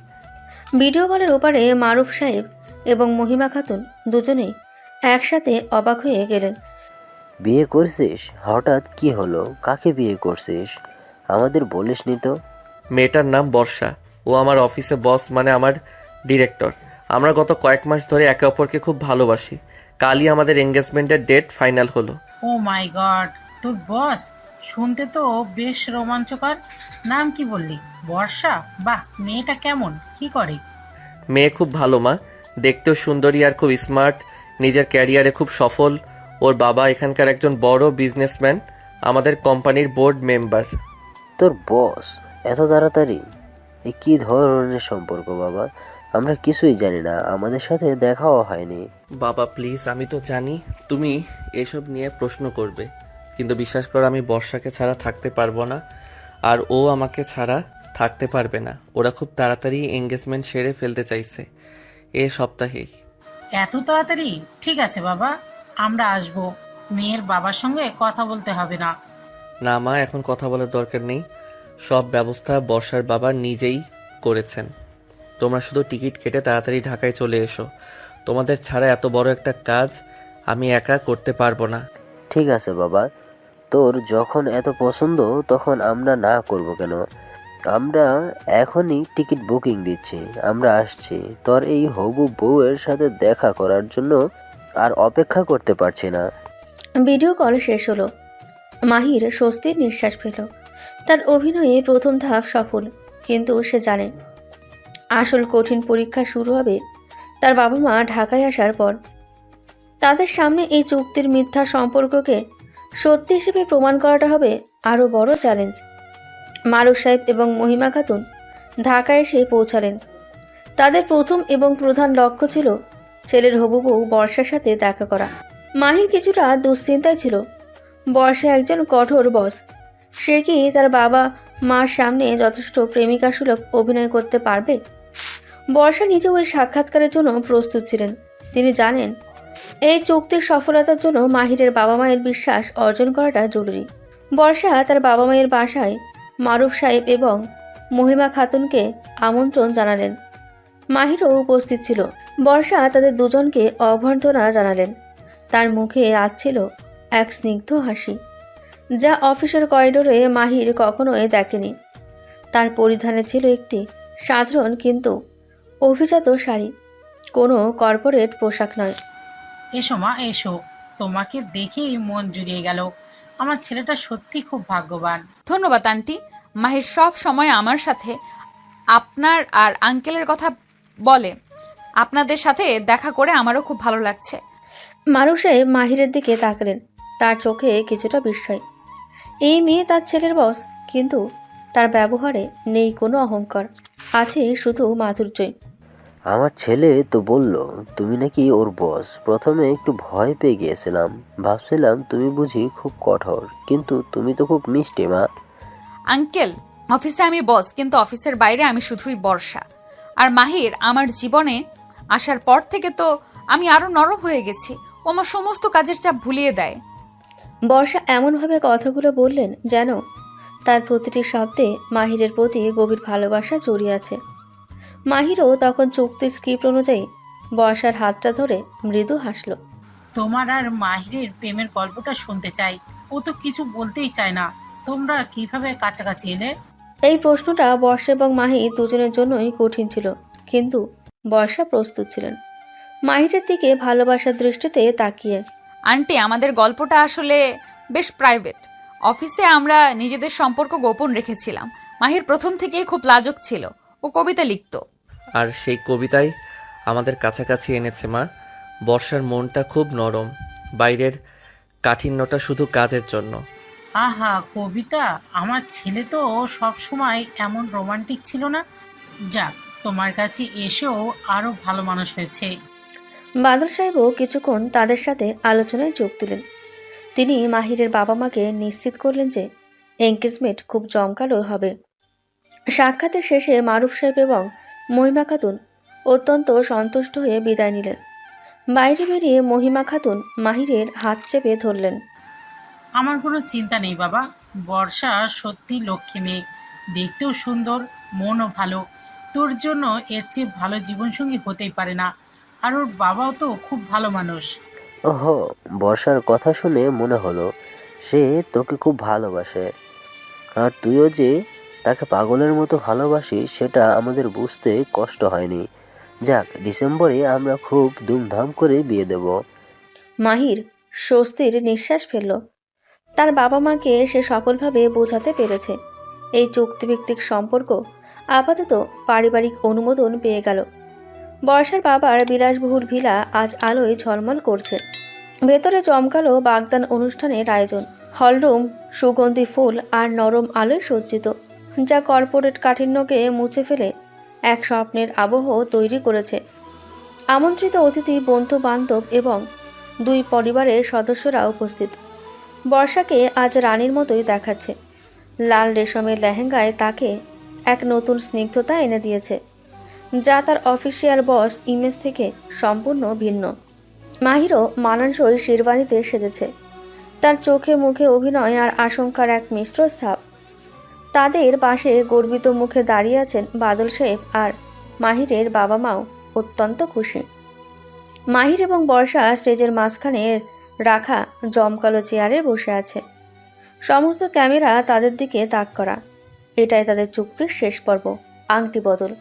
S1: ভিডিও কলের ওপারে মারুফ সাহেব এবং মহিমা খাতুন দুজনেই একসাথে অবাক হয়ে গেলেন।
S8: বিয়ে করছিস? হঠাৎ কি হলো? কাকে বিয়ে করছিস? আমাদের বলিসনি তো।
S2: মেয়েটার নাম বর্ষা। ও আমার অফিসে বস, মানে আমার ডিরেক্টর। আমরা গত কয়েক মাস ধরে একে অপরকে খুব ভালোবাসি। কালই আমাদের এঙ্গেজমেন্টের ডেট ফাইনাল হলো।
S7: ও মাই গড, তোর বস? শুনতে তো বেশ রোমাঞ্চকর। নাম কি বললি? বর্ষা? বাহ, মেয়েটা কেমন, কি করে?
S2: মেয়ে খুব ভালো মা, দেখতেও সুন্দরী আর খুব স্মার্ট, নিজের ক্যারিয়ারে খুব সফল। ওর বাবা এখানকার একজন বড় বিজনেসম্যান, আমাদের কোম্পানির বোর্ড মেম্বার।
S8: তোর বস? এত তাড়াতাড়ি? এ কি ধরনের সম্পর্ক বাবা? আমরা কিছুই জানি না, আমাদের সাথে দেখাও হয়নি।
S2: বাবা প্লিজ, আমি তো জানি তুমি এসব নিয়ে প্রশ্ন করবে, কিন্তু বিশ্বাস করো আমি বর্ষাকে ছাড়া থাকতে পারবো না, আর ও আমাকে ছাড়া থাকতে পারবে না। ওরা খুব তাড়াতাড়ি এঙ্গেজমেন্ট সেরে ফেলতে চাইছে, এ সপ্তাহেই।
S7: এত তাড়াতাড়ি? ঠিক আছে বাবা, আমরা আসবো। মেয়ের বাবার সঙ্গে কথা বলতে হবে না?
S2: না মা, এখন কথা বলার দরকার নেই, সব ব্যবস্থা বর্ষার বাবা নিজেই করেছেন। তোমরা শুধু টিকিট কেটে তাড়াতাড়ি ঢাকায় চলে এসো। তোমাদের ছাড়া এত বড় একটা কাজ আমি একা করতে পারবো না।
S8: ঠিক আছে বাবা, তোর যখন এত পছন্দ তখন আমরা না করব কেন? আমরা এখনই টিকিট বুকিং দিচ্ছি, আমরা আসছি। তোর এই হবু বউয়ের সাথে দেখা করার জন্য আর অপেক্ষা করতে পারছি না।
S1: ভিডিও কল শেষ হলো। মাহির স্বস্তির নিঃশ্বাস ফেল। তার অভিনয়ে প্রথম ধাপ সফল, কিন্তু সে জানে আসল কঠিন পরীক্ষা শুরু হবে তার বাবা মা ঢাকায় আসার পর। তাদের সামনে এই চুক্তির মিথ্যা সম্পর্ককে সত্যি হিসেবে প্রমাণ করাটা হবে আরও বড় চ্যালেঞ্জ। মারুফ সাহেব এবং মহিমা খাতুন ঢাকায় এসে পৌঁছালেন। তাদের প্রথম এবং প্রধান লক্ষ্য ছিল ছেলের হবু বউ বর্ষার সাথে দেখা করা। মাহির কিছুটা দুশ্চিন্তায় ছিল। বর্ষা একজন কঠোর বস, সে কি তার বাবা মার সামনে যথেষ্ট প্রেমিকা সুলভ অভিনয় করতে পারবে? বর্ষা নিজেও ওই সাক্ষাৎকারের জন্য প্রস্তুত ছিলেন। তিনি জানেন এই চুক্তির সফলতার জন্য মাহিরের বাবা মায়ের বিশ্বাস অর্জন করাটা জরুরি। বর্ষা তার বাবা মায়ের বাসায় মারুফ সাহেব এবং মহিমা খাতুনকে আমন্ত্রণ জানালেন। মাহিরও উপস্থিত ছিল। বর্ষা তাদের দুজনকে অভ্যর্থনা জানালেন। তার মুখে আজ ছিল এক স্নিগ্ধ হাসি। যা অফিসের করিডোরে মাহির কখনোই দেখেনি। তার পরিধানে ছিল একটি সাধারণ কিন্তু অভিজাত শাড়ি, কোনো কর্পোরেট পোশাক নয়।
S7: এসো মা, এসো। তোমাকে দেখেই মন জুড়িয়ে গেল। আমার ছেলেটা সত্যি খুব ভাগ্যবান।
S3: ধন্যবাদ আন্টি। মাহির সব সময় আমার সাথে আপনার আর আঙ্কেলের কথা বলে। আপনাদের সাথে দেখা করে আমারও খুব ভালো লাগছে।
S1: মারুফ সাহেব মাহিরের দিকে তাকালেন, তার চোখে কিছুটা বিস্ময়। এই মেয়ে তার ছেলের বস, কিন্তু তার ব্যবহারে নেই কোনো অহংকার, আছে শুধু মাধুর্যই।
S8: আমার ছেলে তো বলল তুমি নাকি ওর বস। প্রথমে একটু ভয় পেয়ে গিয়েছিলাম, ভাবছিলাম তুমি বুঝি খুব কঠোর, কিন্তু তুমি তো খুব মিষ্টি মা।
S3: আঙ্কেল, অফিসে আমি বস, কিন্তু অফিসের বাইরে আমি শুধুই বর্ষা। আর মাহির আমার জীবনে আসার পর থেকে তো আমি আরো নরম হয়ে গেছি। ও আমার সমস্ত কাজের চাপ ভুলিয়ে দেয়।
S1: বর্ষা এমনভাবে কথাগুলো বললেন যেন তার প্রতিটি শব্দে মাহিরের প্রতি গভীর ভালোবাসা জড়িয়ে আছে। মাহিরও তখন চুক্তির স্ক্রিপ্ট অনুযায়ী বর্ষার হাতটা ধরে মৃদু হাসল।
S7: তোমার আর মাহিরের প্রেমের গল্পটা শুনতে চাই। ও তো কিছু বলতেই চায় না। তোমরা কিভাবে কাছাকাছি এলে?
S1: এই প্রশ্নটা বর্ষা এবং মাহি দুজনের জন্যই কঠিন ছিল, কিন্তু বর্ষা প্রস্তুত ছিলেন। মাহিরের দিকে ভালোবাসার দৃষ্টিতে তাকিয়ে।
S3: আন্টি, আমাদের গল্পটা আসলে বেশ প্রাইভেট। অফিসে আমরা নিজেদের সম্পর্ক গোপন রেখেছিলাম। মাহির প্রথম থেকেই খুব লাজুক ছিল। ও কবিতা লিখত।
S2: আর সেই কবিতাই আমাদের কাছাকাছি এনেছে মা। বর্ষার মনটা খুব নরম, বাইরের কাঠিন্যটা শুধু কাজের জন্য।
S7: আহা, কবিতা! আমার ছেলে তো সব সময় এমন রোমান্টিক ছিল না। যাক, তোমার কাছে এসেও আরো ভালো মানুষ হয়েছে।
S1: বাদল সাহেবও কিছুক্ষণ তাদের সাথে আলোচনায় যোগ দিলেন। তিনি মাহিরের বাবা মাকে নিশ্চিত করলেন যে এঙ্গেজমেন্ট খুব জমকালো হবে। সাক্ষাতের শেষে মারুফ সাহেব এবং মহিমা খাতুন অত্যন্ত সন্তুষ্ট হয়ে বিদায় নিলেন। বাইরে বেরিয়ে মহিমা খাতুন মাহিরের হাত চেপে ধরলেন।
S7: আমার কোনো চিন্তা নেই বাবা। বর্ষা সত্যি লক্ষ্মী মেয়ে, দেখতেও সুন্দর, মনও ভালো। তোর জন্য এর চেয়ে ভালো জীবনসঙ্গী হতেই পারে না। আর ওর বাবাও তো খুব ভালো মানুষ।
S8: ওহো, বর্ষার কথা শুনে মনে হলো সে তোকে খুব ভালোবাসে। আর তুইও যে তাকে পাগলের মতো ভালোবাসিস সেটা আমাদের বুঝতে কষ্ট হয়নি। যাক, ডিসেম্বরে আমরা খুব ধুমধাম করে বিয়ে দেব।
S1: মাহির স্বস্তির নিঃশ্বাস ফেলল। তার বাবা মাকে সে সফলভাবে বোঝাতে পেরেছে। এই চুক্তিভিত্তিক সম্পর্ক আপাতত পারিবারিক অনুমোদন পেয়ে গেল। বর্ষার বাবার বিলাসবহুল ভিলা আজ আলোয় ঝলমল করছে। ভেতরে জমকালো বাগদান অনুষ্ঠানের আয়োজন। হলরুম সুগন্ধি ফুল আর নরম আলোয় সজ্জিত, যা কর্পোরেট কাঠিন্যকে মুছে ফেলে এক স্বপ্নের আবহ তৈরি করেছে। আমন্ত্রিত অতিথি, বন্ধু বান্ধব এবং দুই পরিবারের সদস্যরা উপস্থিত। বর্ষাকে আজ রানীর মতোই দেখাচ্ছে। লাল রেশমের লেহেঙ্গায় তাকে এক নতুন স্নিগ্ধতা এনে দিয়েছে, যা তার অফিসিয়াল বস ইমেজ থেকে সম্পূর্ণ ভিন্ন। মাহিরও মানানসই শেরওয়ানিতে সেজেছে, তার চোখে মুখে অভিনয় আর আশঙ্কার এক মিশ্র ছাপ। তাদের পাশে গর্বিত মুখে দাঁড়িয়ে আছেন বাদল সাহেব, আর মাহিরের বাবা মাও অত্যন্ত খুশি। মাহির এবং বর্ষা স্টেজের মাঝখানে রাখা জমকালো চেয়ারে বসে আছে। সমস্ত ক্যামেরা তাদের দিকে তাক করা। এটাই তাদের চুক্তির শেষ পর্ব, আংটি বদল।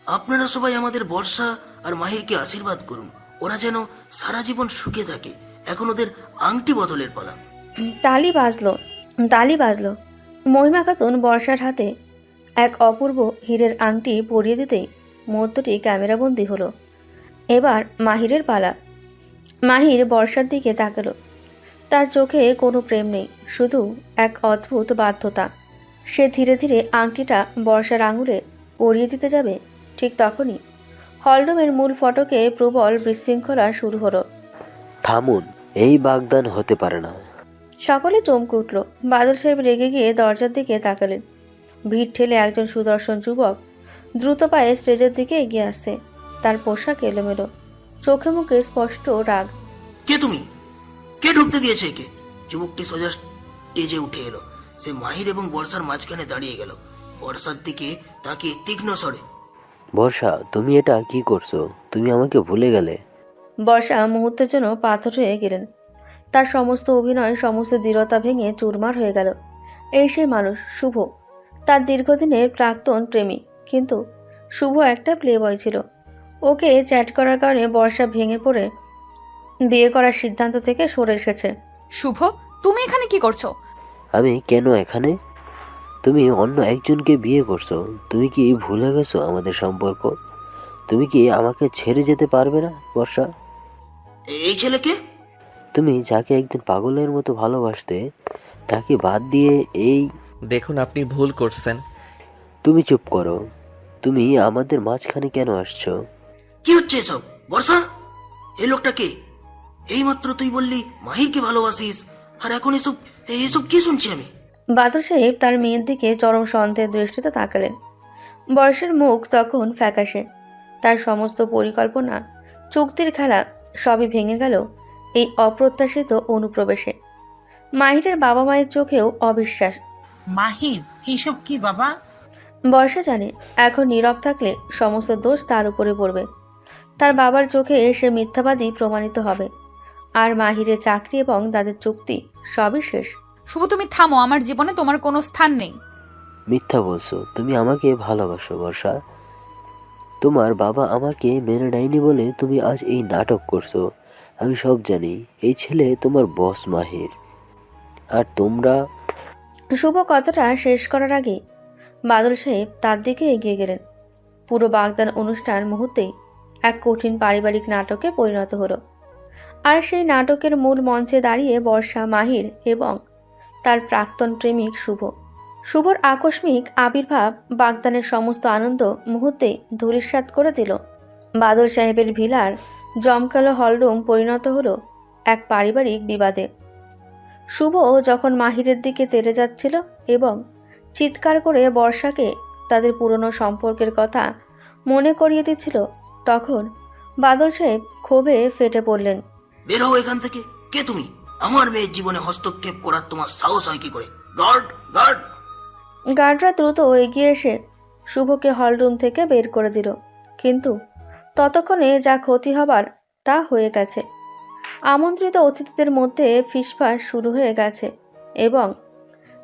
S4: আপনারা সবাই আমাদের বর্ষা আর মাহিরকে আশীর্বাদ করুন, ওরা যেন সারা জীবন সুখে থাকে। এখন ওদের আংটি বদলের পালা।
S1: তালি বাজলো। মহিমা খাতুন বর্ষার হাতে এক অপূর্ব হীরের আংটি পরিয়ে দিতেই মুহূর্তটি ক্যামেরাবন্দি হলো। এবার মাহিরের পালা। মাহির বর্ষার দিকে তাকালো। তার চোখে কোনো প্রেম নেই, শুধু এক অদ্ভুত বাধ্যতা। সে ধীরে ধীরে আংটিটা বর্ষার আঙুলে পরিয়ে দিতে যাবে, ঠিক তখনই হলরুমের মূল ফটকে প্রবল বিশৃঙ্খলা শুরু হলো।
S8: থামুন, এই বাগদান হতে পারে না।
S1: সকলে চমকে উঠল। বাদল সাহেব রেগে গিয়ে দরজার দিকে তাকালেন। ভিড় ঠেলে একজন সুদর্শন যুবক দ্রুত পায়ে স্টেজের দিকে এগিয়ে আসছে। তার পোশাক এলোমেলো, চোখে মুখে স্পষ্ট রাগ।
S4: কে তুমি? কে ঢুকতে দিয়েছে একে? যুবকটি সোজা স্টেজে উঠে এলো। সে মাহির এবং বর্ষার মাঝখানে দাঁড়িয়ে গেল, বর্ষার দিকে তাকিয়ে তীক্ষ্ণ স্বরে।
S8: বর্ষা, তুমি এটা কি করছো? তুমি আমাকে ভুলে গেলে?
S1: বর্ষা মুহূর্তের জন্য পাথর হয়ে গেলেন। তার সমস্ত অভিনয়, সমস্ত দৃঢ়তা ভেঙে চুরমার হয়ে গেল। এই সেই মানুষ শুভ, তার দীর্ঘদিনের প্রাক্তন প্রেমিক। কিন্তু শুভ একটা প্লে বয় ছিল। ওকে চ্যাট করার কারণে বর্ষা ভেঙে পড়ে বিয়ে করার সিদ্ধান্ত থেকে সরে এসেছে।
S3: শুভ, তুমি এখানে কি করছো?
S8: আমি কেন এখানে? তুমি অন্য একজনকে বিয়ে করছো। তুমি কি ভুলে গেছো আমাদের সম্পর্ক? তুমি কি আমাকে ছেড়ে যেতে পারবে না বর্ষা?
S4: এই ছেলেকে
S8: তুমি যাকে একদিন পাগলের মতো ভালোবাসতে, তাকে বাদ দিয়ে এই...
S2: দেখুন, আপনি ভুল করছেন।
S8: তুমি চুপ করো। তুমি আমাদের মাঝখানে কেন আসছো?
S4: কি হচ্ছে এসব? বর্ষা, এই লোকটা কে? এইমাত্র তুই বললি মাহিরকে ভালোবাসিস, আর এখন এসব এসব কি শুনছি আমি?
S1: বাদল সাহেব তার মেয়ের দিকে চরম সন্দেহের দৃষ্টিতে তাকালেন। বর্ষার মুখ তখন ফ্যাকাশে। তার সমস্ত পরিকল্পনা, চুক্তির খেলা সবই ভেঙে গেল এই অপ্রত্যাশিত অনুপ্রবেশে। মাহিরের বাবা মায়ের চোখেও অবিশ্বাস।
S7: মাহির, এইসব কি বাবা?
S1: বর্ষা জানে এখন নীরব থাকলে সমস্ত দোষ তার উপরে পড়বে। তার বাবার চোখে সে মিথ্যাবাদী প্রমাণিত হবে, আর মাহিরের চাকরি এবং তাদের চুক্তি সবই শেষ।
S3: শুভ, তুমি থামো, আমার জীবনে তোমার কোনো স্থান নেই।
S8: মিথ্যা বলছো। তুমি আমাকে ভালোবাসো বর্ষা। তোমার বাবা আমাকে মেনে নেয়নি বলে তুমি আজ এই নাটক করছো। আমি সব জানি। এই ছেলে তোমার বস মাহির, আর তোমরা...
S1: শুভ কথাটা শেষ করার আগে বাদল সাহেব তার দিকে এগিয়ে গেলেন। পুরো বাগদান অনুষ্ঠান মুহূর্তেই এক কঠিন পারিবারিক নাটকে পরিণত হলো। আর সেই নাটকের মূল মঞ্চে দাঁড়িয়ে বর্ষা, মাহির এবং তার প্রাক্তন প্রেমিক শুভ। শুভর আকস্মিক আবির্ভাব বাগদানের সমস্ত আনন্দ মুহূর্তেই ধূলিসাৎ করে দিল। বাদল সাহেবের ভিলার জমকালো হলরুম পরিণত হলো এক পারিবারিক বিবাদে। শুভ যখন মাহিরের দিকে তেড়ে যাচ্ছিল এবং চিৎকার করে বর্ষাকে তাদের পুরনো সম্পর্কের কথা মনে করিয়ে দিচ্ছিল, তখন বাদল সাহেব ক্ষোভে ফেটে পড়লেন।
S4: বের হও এখান থেকে। কে তুমি? আমার মেয়ের জীবনে হস্তক্ষেপ করার তোমার সাহস হয় কি করে? Guard, guard!
S1: গার্ডরা দ্রুত এগিয়ে এসে শুভকে হলরুম থেকে বের করে দিল। কিন্তু ততক্ষণে যা ক্ষতি হবার তা হয়ে গেছে। আমন্ত্রিত অতিথিদের মধ্যে ফিসফাস শুরু হয়ে গেছে এবং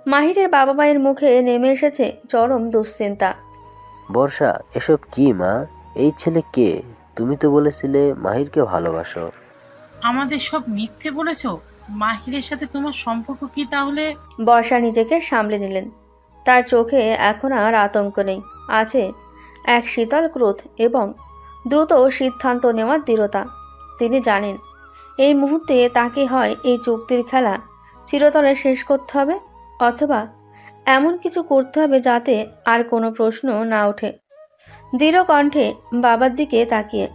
S1: মাহিরের বাবা মায়ের মুখে নেমে এসেছে চরম দুশ্চিন্তা।
S8: বর্ষা, এসব কি মা? এই ছেলে কে? তুমি তো বলেছিলে মাহিরকে ভালোবাসো।
S7: আমাদের সব মিথ্যে বলেছো। মাহিরের সাথে তোমার সম্পর্ক কি তাহলে?
S1: বর্ষা নিজেকে সামলে নিলেন। তার চোখে এখন আর আতঙ্ক নেই, আছে এক শীতল ক্রোধ এবং দ্রুত সিদ্ধান্ত নেওয়ার দৃঢ়তা। তিনি জানেন এই মুহূর্তে তাকে হয় এই চুক্তির খেলা চিরতরে শেষ করতে হবে, অথবা এমন কিছু করতে হবে যাতে আর কোনো প্রশ্ন না ওঠে। দৃঢ় কণ্ঠে বাবার দিকে তাকিয়ে,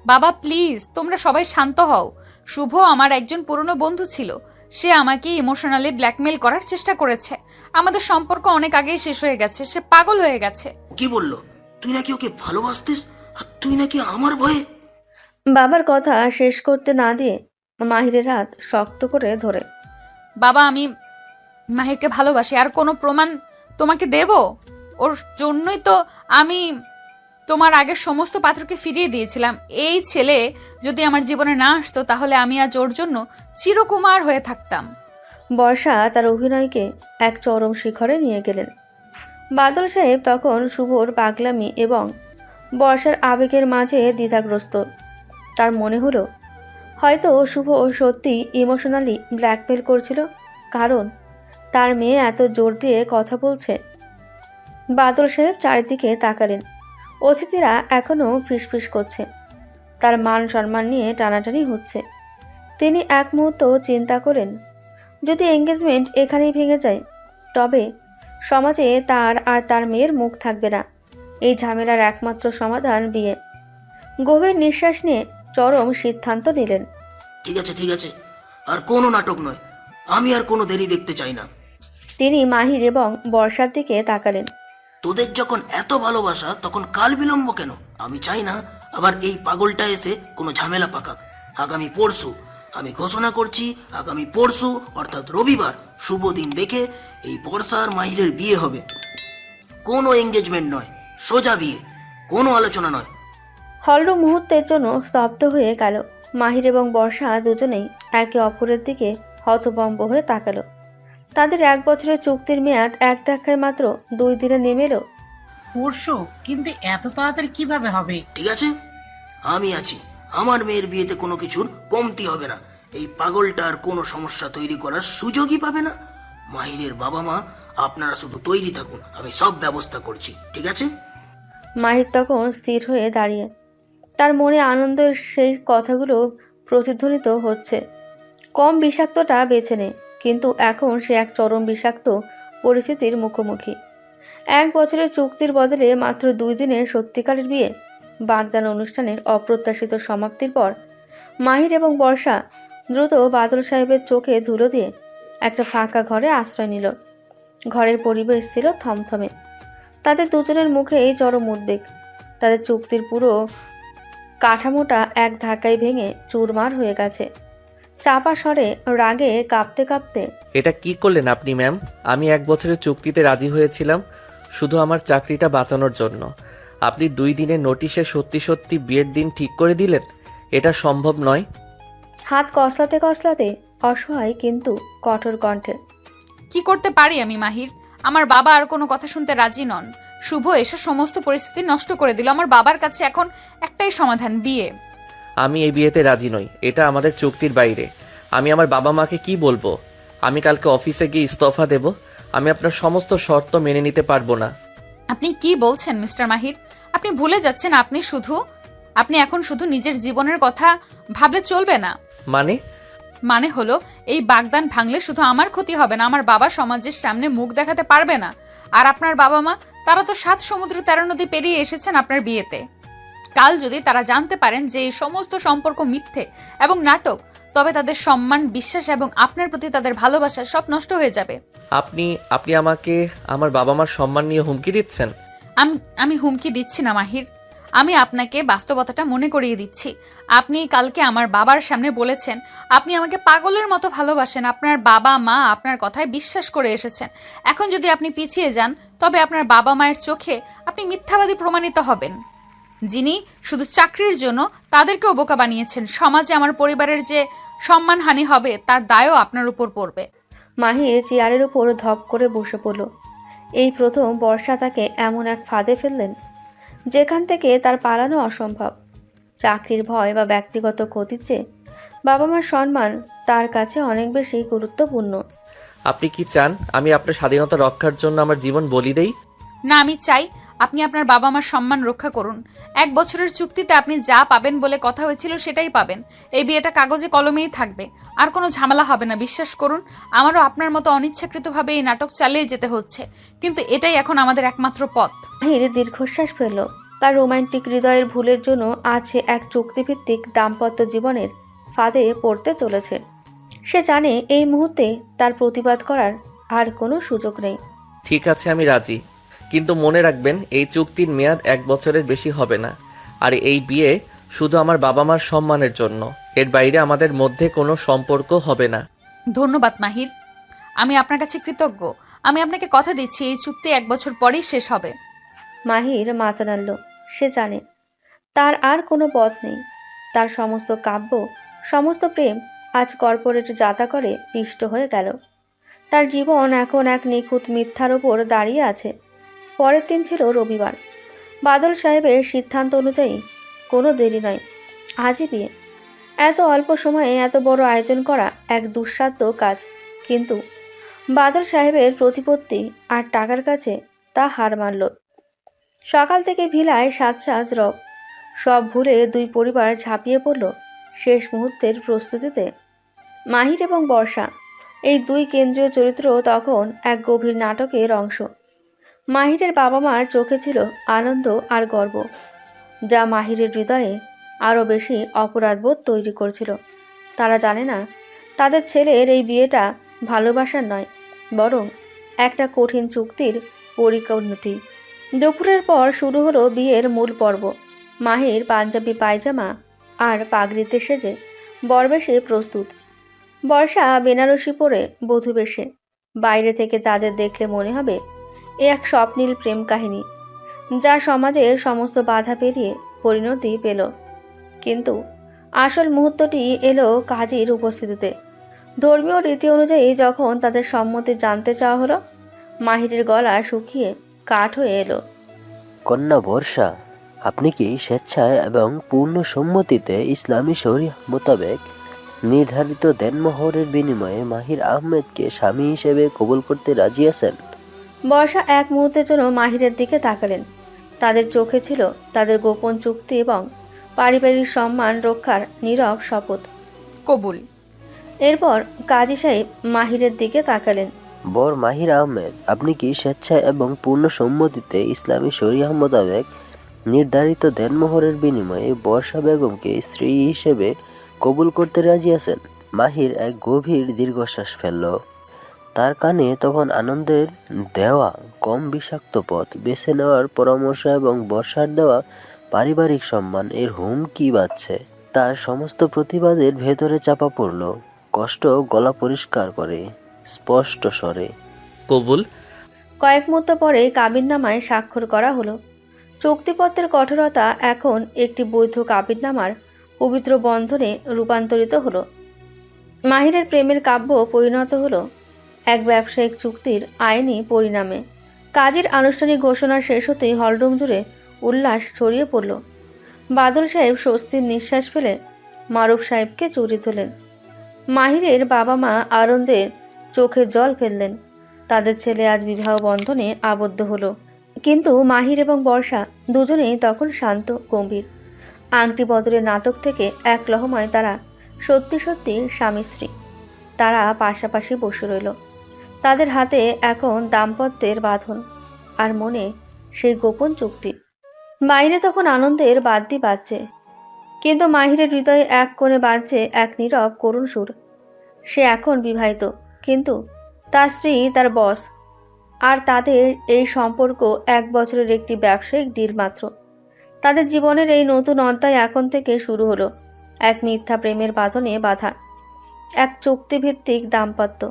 S3: বাবা প্লিজ, তোমরা সবাই শান্ত হও। শুভ আমার একজন পুরনো বন্ধু ছিল। সে আমাকে ইমোশনালি ব্ল্যাকমেল করার চেষ্টা করেছে। আমাদের সম্পর্ক অনেক আগেই শেষ হয়ে গেছে। সে পাগল হয়ে গেছে।
S4: কি বললো? তুই নাকি ওকে ভালোবাসতিস, আর তুই নাকি আমার ভয়ে?
S1: বাবার কথা শেষ করতে না দিয়ে মাহিরের হাত শক্ত করে ধরে,
S3: বাবা, আমি মাহিরকে ভালোবাসি। আর কোনো প্রমাণ তোমাকে দেব? ওর জন্যই তো আমি তোমার আগের সমস্ত পাত্রকে ফিরিয়ে দিয়েছিলাম। এই ছেলে যদি আমার জীবনে না আসতো, তাহলে আমি আজ ওর জন্য চিরকুমার হয়ে থাকতাম।
S1: বর্ষা তার অভিনয়কে এক চরম শিখরে নিয়ে গেলেন। বাদল সাহেব তখন শুভর পাগলামি এবং বর্ষার আবেগের মাঝে দ্বিধাগ্রস্ত। তার মনে হলো হয়তো শুভ সত্যি ইমোশনালি ব্ল্যাকমেল করছিল, কারণ তার মেয়ে এত জোর দিয়ে কথা বলছে। বাদল সাহেব চারিদিকে তাকালেন। অতিথিরা এখনও ফিসফিস করছে। তার মান সম্মান নিয়ে টানাটানি হচ্ছে। তিনি এক মুহূর্ত চিন্তা করেন, যদি এঙ্গেজমেন্ট এখানেই ভেঙে যায় তবে সমাজে তার আর তার মেয়ের মুখ থাকবে না। এই ঝামেলার একমাত্র সমাধান বিয়ে। গভীর নিঃশ্বাস নিয়ে চরম সিদ্ধান্ত নিলেন।
S4: ঠিক আছে, ঠিক আছে, আর কোনো নাটক নয়। আমি আর কোনো দেরি দেখতে চাই না।
S1: তিনি মাহির এবং বর্ষার দিকে তাকালেন।
S4: তোদের যখন এত ভালোবাসা, তখন কাল বিলম্ব কেন? আমি চাই না আবার এই পাগলটা এসে কোনো ঝামেলা পাকাক। আগামী পরশু, আমি ঘোষণা করছি, আগামী পরশু অর্থাৎ রবিবার শুভ দিন দেখে এই বর্ষা আর মাহিরের বিয়ে হবে। কোনো এঙ্গেজমেন্ট নয়, সোজা বিয়ে, কোনো আলোচনা নয়।
S1: হলরুম মুহূর্তের জন্য স্তব্ধ হয়ে গেল। মাহির এবং বর্ষা দুজনেই একে অপরের দিকে হতভম্ব হয়ে তাকালো। তাদের 1 বছরের চুক্তির মেয়াদ এক ধাক্কায় মাত্র 2 দিনে নেমে এলো।
S7: পরশু কিন্তু এত তাড়াতাড়ি কিভাবে হবে?
S4: ঠিক আছে, আমি আছি। আমার মেয়ের বিয়েতে কোনো কিছুর কমতি হবে না। এই পাগলটার কোনো সমস্যা তৈরি করার সুযোগই পাবে না। মাহিরের বাবা মা, আপনারা শুধু তৈরি থাকুন, আমি সব ব্যবস্থা করছি, ঠিক আছে?
S1: মাহির তখন স্থির হয়ে দাঁড়িয়ে, তার মনে আনন্দের সেই কথাগুলো প্রতিধ্বনিত হচ্ছে। কম বিষাক্তটা বেছে নে, কিন্তু এখন সে এক চরম বিষাক্ত পরিস্থিতির মুখোমুখি। 1 বছরের চুক্তির বদলে মাত্র 2 দিনের সত্যিকারের বিয়ে। বাগদান অনুষ্ঠানের অপ্রত্যাশিত সমাপ্তির পর মাহির এবং বর্ষা দ্রুত বাদল সাহেবের চোখে ধুলো দিয়ে একটা ফাঁকা ঘরে আশ্রয় নিল। ঘরের পরিবেশ ছিল থমথমে। তাদের দুজনের মুখেই চরম উদ্বেগ। তাদের চুক্তির পুরো কাঠামোটা এক ধাক্কায় ভেঙে চুরমার হয়ে গেছে। চাপা স্বরে রাগে কাঁপতে কাঁপতে,
S2: এটা কি করলেন আপনি ম্যাম? আমি 1 বছরের চুক্তিতে রাজি হয়েছিলাম শুধু আমার চাকরিটা বাঁচানোর জন্য। আপনি 2 দিনের নোটিশে সত্যি সত্যি বিয়ের দিন ঠিক করে দিলেন? এটা সম্ভব নয়।
S1: হাত কসলাতে কসলাতে অসহায় কিন্তু কঠোর কণ্ঠে,
S3: কি করতে পারি আমি মাহির? আমার বাবা আর কোনো কথা শুনতে রাজি নন। শুভ এসে সমস্ত পরিস্থিতি নষ্ট করে দিল। আমার বাবার কাছে এখন একটাই সমাধান, বিয়ে।
S2: আমি এই বিয়েতে রাজি নই। এটা আমাদের চুক্তির বাইরে। আমি আমার বাবা মাকে কি বলবো? আমি কালকে অফিসে গিয়ে ইস্তফা দেব। আমি আপনার সমস্ত শর্ত মেনে নিতে পারবো না।
S3: আপনি কি বলছেন মিস্টার মাহির? আপনি ভুলে যাচ্ছেন আপনি এখন শুধু নিজের জীবনের কথা ভাবলে চলবে না।
S2: মানে
S3: হলো এই বাগদান ভাঙলে শুধু আমার ক্ষতি হবে না, আমার বাবা সমাজের সামনে মুখ দেখাতে পারবে না। আর আপনার বাবা মা, তারা তো 7 সমুদ্র 13 নদী পেরিয়ে এসেছেন আপনার বিয়েতে। কাল যদি তারা জানতে পারেন যে এই সমস্ত সম্পর্ক মিথ্যে এবং নাটক, তবে তাদের সম্মান, বিশ্বাস এবং আপনার প্রতি তাদের ভালোবাসা সব নষ্ট হয়ে যাবে।
S2: আপনি আমাকে আমার বাবা মার সম্মান নিয়ে হুমকি দিচ্ছেন?
S3: আমি হুমকি দিচ্ছি না মাহির, আমি আপনাকে বাস্তবতাটা মনে করিয়ে দিচ্ছি। আপনি কালকে আমার বাবার সামনে বলেছেন আপনি আমাকে পাগলের মতো ভালোবাসেন। আপনার বাবা মা আপনার কথায় বিশ্বাস করে এসেছেন। এখন যদি আপনি পিছিয়ে যান, তবে আপনার বাবা মায়ের চোখে আপনি মিথ্যাবাদী প্রমাণিত হবেন। যিনি শুধু চাকরির জন্য তাদেরকেও বোকা বানিয়েছেন, সমাজে আমার পরিবারের যে সম্মানহানি হবে তার দায়ও আপনার উপর পড়বে।
S1: মাহির চেয়ারের উপর ধপ করে বসে পড়ল। এই প্রথম বর্ষা তাকে এমন এক ফাঁদে ফেললেন যেখান থেকে তার পালানো অসম্ভব। চাকরির ভয় বা ব্যক্তিগত ক্ষতির চেয়ে বাবা মার সম্মান তার কাছে অনেক বেশি গুরুত্বপূর্ণ।
S2: আপনি কি চান আমি আপনার স্বাধীনতা রক্ষার জন্য আমার জীবন বলি দেই?
S3: না, আমি চাই আপনি আপনার বাবা মার সম্মান রক্ষা করুন। 1 বছরের চুক্তিতে আপনি যা পাবেন বলে কথা হয়েছিল সেটাই পাবেন। এই বিয়েটা কাগজে কলমেই থাকবে, আর কোনো ঝামেলা হবে না। বিশ্বাস করুন, আমারও আপনার মতো অনিচ্ছাকৃতভাবে এই নাটক চালিয়ে যেতে হচ্ছে, কিন্তু এটাই এখন আমাদের একমাত্র পথ।
S1: মাহির দীর্ঘশ্বাস ফেলল। তার রোমান্টিক হৃদয়ের ভুলের জন্য আজ সে এক চুক্তিভিত্তিক দাম্পত্য জীবনের ফাঁদে পড়তে চলেছে। সে জানে এই মুহূর্তে তার প্রতিবাদ করার আর কোনো সুযোগ নেই।
S2: ঠিক আছে, আমি রাজি, কিন্তু মনে রাখবেন এই চুক্তির মেয়াদ 1 বছরের বেশি হবে না। আর এই বিয়ে শুধু আমার বাবা মার সম্মানের জন্য। এর বাইরে আমাদের মধ্যে কোনো সম্পর্ক হবে না।
S3: ধন্যবাদ মাহির, আমি আপনার কাছে কৃতজ্ঞ। আমি আপনাকে কথা দিচ্ছি এই চুক্তি 1 বছর পরেই শেষ হবে।
S1: মাহির মাথা নাড়ল। সে জানে তার আর কোনো পথ নেই। তার সমস্ত কাব্য, সমস্ত প্রেম আজ কর্পোরেট যাতা করে পিষ্ট হয়ে গেল। তার জীবন এখন এক নিখুঁত মিথ্যার ওপর দাঁড়িয়ে আছে। পরের দিন ছিল রবিবার। বাদল সাহেবের সিদ্ধান্ত অনুযায়ী কোনো দেরি নয়, আজই বিয়ে। এত অল্প সময়ে এত বড় আয়োজন করা এক দুঃসাধ্য কাজ, কিন্তু বাদল সাহেবের প্রতিপত্তি আর টাকার কাছে তা হার মানল। সকাল থেকে ভিলায় সাজ রব। সব ভুলে 2 পরিবার ঝাঁপিয়ে পড়ল শেষ মুহূর্তের প্রস্তুতিতে। মাহির এবং বর্ষা, এই 2 কেন্দ্রীয় চরিত্র তখন এক গভীর নাটকের অংশ। মাহিরের বাবা মার চোখে ছিল আনন্দ আর গর্ব, যা মাহিরের হৃদয়ে আরও বেশি অপরাধবোধ তৈরি করছিল। তারা জানে না তাদের ছেলের এই বিয়েটা ভালোবাসার নয়, বরং একটা কঠিন চুক্তির পরিণতি। দুপুরের পর শুরু হলো বিয়ের মূল পর্ব। মাহির পাঞ্জাবি পায়জামা আর পাগড়িতে সেজে বরবেশে প্রস্তুত। বর্ষা বেনারসি পরে বধূ বেশে। বাইরে থেকে তাদের দেখলে মনে হবে এ এক স্বপ্নীল প্রেম কাহিনী, যা সমাজের সমস্ত বাধা পেরিয়ে পরিণতি পেল। কিন্তু আসল মুহূর্তটি এলো কাজীর উপস্থিতিতে। ধর্মীয় রীতি অনুযায়ী যখন তাদের সম্মতি জানতে চাওয়া হলো, মাহিরের গলা শুকিয়ে কাঠ হয়ে এলো।
S8: কন্যা বর্ষা, আপনি কি স্বেচ্ছায় এবং পূর্ণ সম্মতিতে ইসলামী শরিয়াহ মোতাবেক নির্ধারিত দেনমোহরের বিনিময়ে মাহির আহমেদকে স্বামী হিসেবে কবুল করতে রাজি আছেন?
S1: বর্ষা এক মুহূর্তের জন্য মাহিরের দিকে তাকালেন। তাদের চোখে ছিল তাদের গোপন চুক্তি এবং পারিবারিক সম্মান রক্ষার নীরব শপথ।
S3: কবুল।
S1: এরপর কাজী সাহেব মাহিরের দিকে তাকালেন।
S8: বর মাহির আহমেদ, আপনি কি স্বেচ্ছায় এবং পূর্ণ সম্মতিতে ইসলামী শরিয়াহ মোতাবেক নির্ধারিত দেনমোহরের বিনিময়ে বর্ষা বেগমকে স্ত্রী হিসেবে কবুল করতে রাজি আছেন? মাহির এক গভীর দীর্ঘশ্বাস ফেলল। তার কানে তখন আনন্দের দেওয়া কম বিষাক্ত পথ বেছে নেওয়ার পরামর্শ এবং বর্ষার দেওয়া পারিবারিক সম্মান এর হুমকি বাজছে। তার সমস্ত প্রতিবাদের ভেতরে চাপা পড়ল। কষ্ট গলা পরিষ্কার করে স্পষ্ট স্বরে,
S2: কবুল।
S1: কয়েক মুহূর্ত পরে কাবিননামায় স্বাক্ষর করা হলো। চুক্তিপত্রের কঠোরতা এখন একটি বৈধ কাবিননামার পবিত্র বন্ধনে রূপান্তরিত হলো। মাহিরের প্রেমের কাব্য পরিণত হলো এক ব্যবসায়িক চুক্তির আইনি পরিণামে। কাজের আনুষ্ঠানিক ঘোষণা শেষ হতেই হলরুম জুড়ে উল্লাস ছড়িয়ে পড়ল। বাদল সাহেব স্বস্তির নিঃশ্বাস ফেলে মারুফ সাহেবকে জড়িয়ে ধরলেন। মাহিরের বাবা মা আনন্দে চোখের জল ফেললেন। তাদের ছেলে আজ বিবাহ বন্ধনে আবদ্ধ হলো। কিন্তু মাহির এবং বর্ষা দুজনেই তখন শান্ত গম্ভীর। আংটি বদলের নাটক থেকে এক লহমায় তারা সত্যি সত্যি স্বামী স্ত্রী। তারা পাশাপাশি বসে রইল। তাদের হাতে এখন দাম্পত্যের বাঁধন, আর মনে সেই গোপন চুক্তি। বাইরে তখন আনন্দের বাদ্যি বাজছে, কিন্তু মাহিরের হৃদয়ে এক কোণে বাজছে এক নীরব করুণ সুর। সে এখন বিবাহিত, কিন্তু তার স্ত্রী তার বস, আর তাদের এই সম্পর্ক 1 বছরের একটি ব্যবসায়িক ডিল মাত্র। তাদের জীবনের এই নতুন অধ্যায় এখন থেকে শুরু হলো এক মিথ্যা প্রেমের বাঁধনে বাঁধা, এক চুক্তিভিত্তিক দাম্পত্য।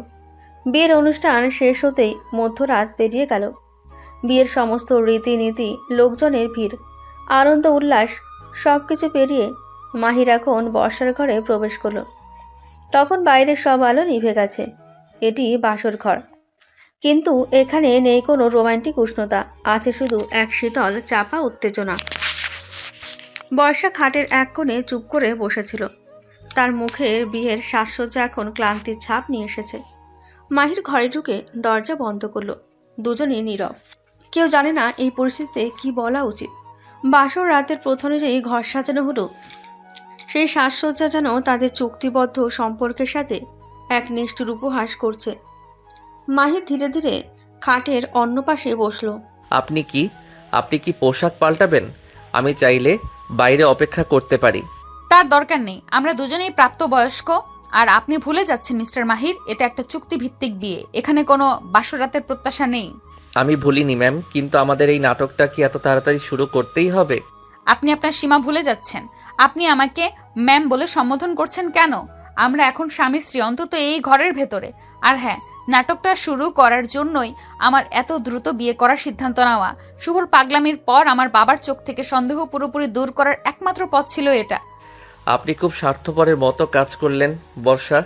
S1: বিয়ের অনুষ্ঠান শেষ হতেই মধ্যরাত পেরিয়ে গেল। বিয়ের সমস্ত রীতিনীতি, লোকজনের ভিড়, আনন্দ উল্লাস সবকিছু পেরিয়ে মাহির এখন বর্ষার ঘরে প্রবেশ করল। তখন বাইরের সব আলো নিভে গেছে। এটি বাসর ঘর, কিন্তু এখানে নেই কোনো রোমান্টিক উষ্ণতা, আছে শুধু এক শীতল চাপা উত্তেজনা। বর্ষা খাটের এক কোণে চুপ করে বসেছিল। তার মুখের বিয়ের সাজসজ্জা এখন ক্লান্তির ছাপ নিয়ে এসেছে। মাহির ঘরে ঢুকে দরজা বন্ধ করলো। দুজনেই নীরব। কেউ জানে না এই পরিস্থিতিতে কি বলা উচিত। বাসর রাতের প্রথমে যেই ঘর সাজানো হলো, সেই সাজসজ্জা যেন তাদের চুক্তিবদ্ধ সম্পর্কের সাথে এক নিষ্ঠুর উপহাস করছে। মাহির ধীরে ধীরে খাটের অন্য পাশে বসলো।
S2: আপনি কি পোশাক পাল্টাবেন? আমি চাইলে বাইরে অপেক্ষা করতে পারি।
S3: তার দরকার নেই, আমরা দুজনেই প্রাপ্তবয়স্ক। আর আপনি ভুলে যাচ্ছেন মিস্টার মাহির, এটা একটা চুক্তিভিত্তিক বিয়ে, এখানে কোনো বাসরাতের প্রত্যাশা নেই।
S2: আমি ভুলিনি ম্যাম, কিন্তু আমাদের এই নাটকটা কি এত তাড়াতাড়ি শুরু করতেই হবে?
S3: আপনি আপনার সীমা ভুলে যাচ্ছেন। আপনি আমাকে ম্যাম বলে সম্বোধন করছেন কেন? আমরা এখন স্বামী স্ত্রী, অন্তত এই ঘরের ভেতরে। আর হ্যাঁ, নাটকটা শুরু করার জন্যই আমার এত দ্রুত বিয়ে করার সিদ্ধান্ত নেওয়া। শুভর পাগলামির পর আমার বাবার চোখ থেকে সন্দেহ পুরোপুরি দূর করার একমাত্র পথ ছিল এটা।
S2: আপনি খুব স্বার্থপরের মতো কাজ করলেন বর্ষা।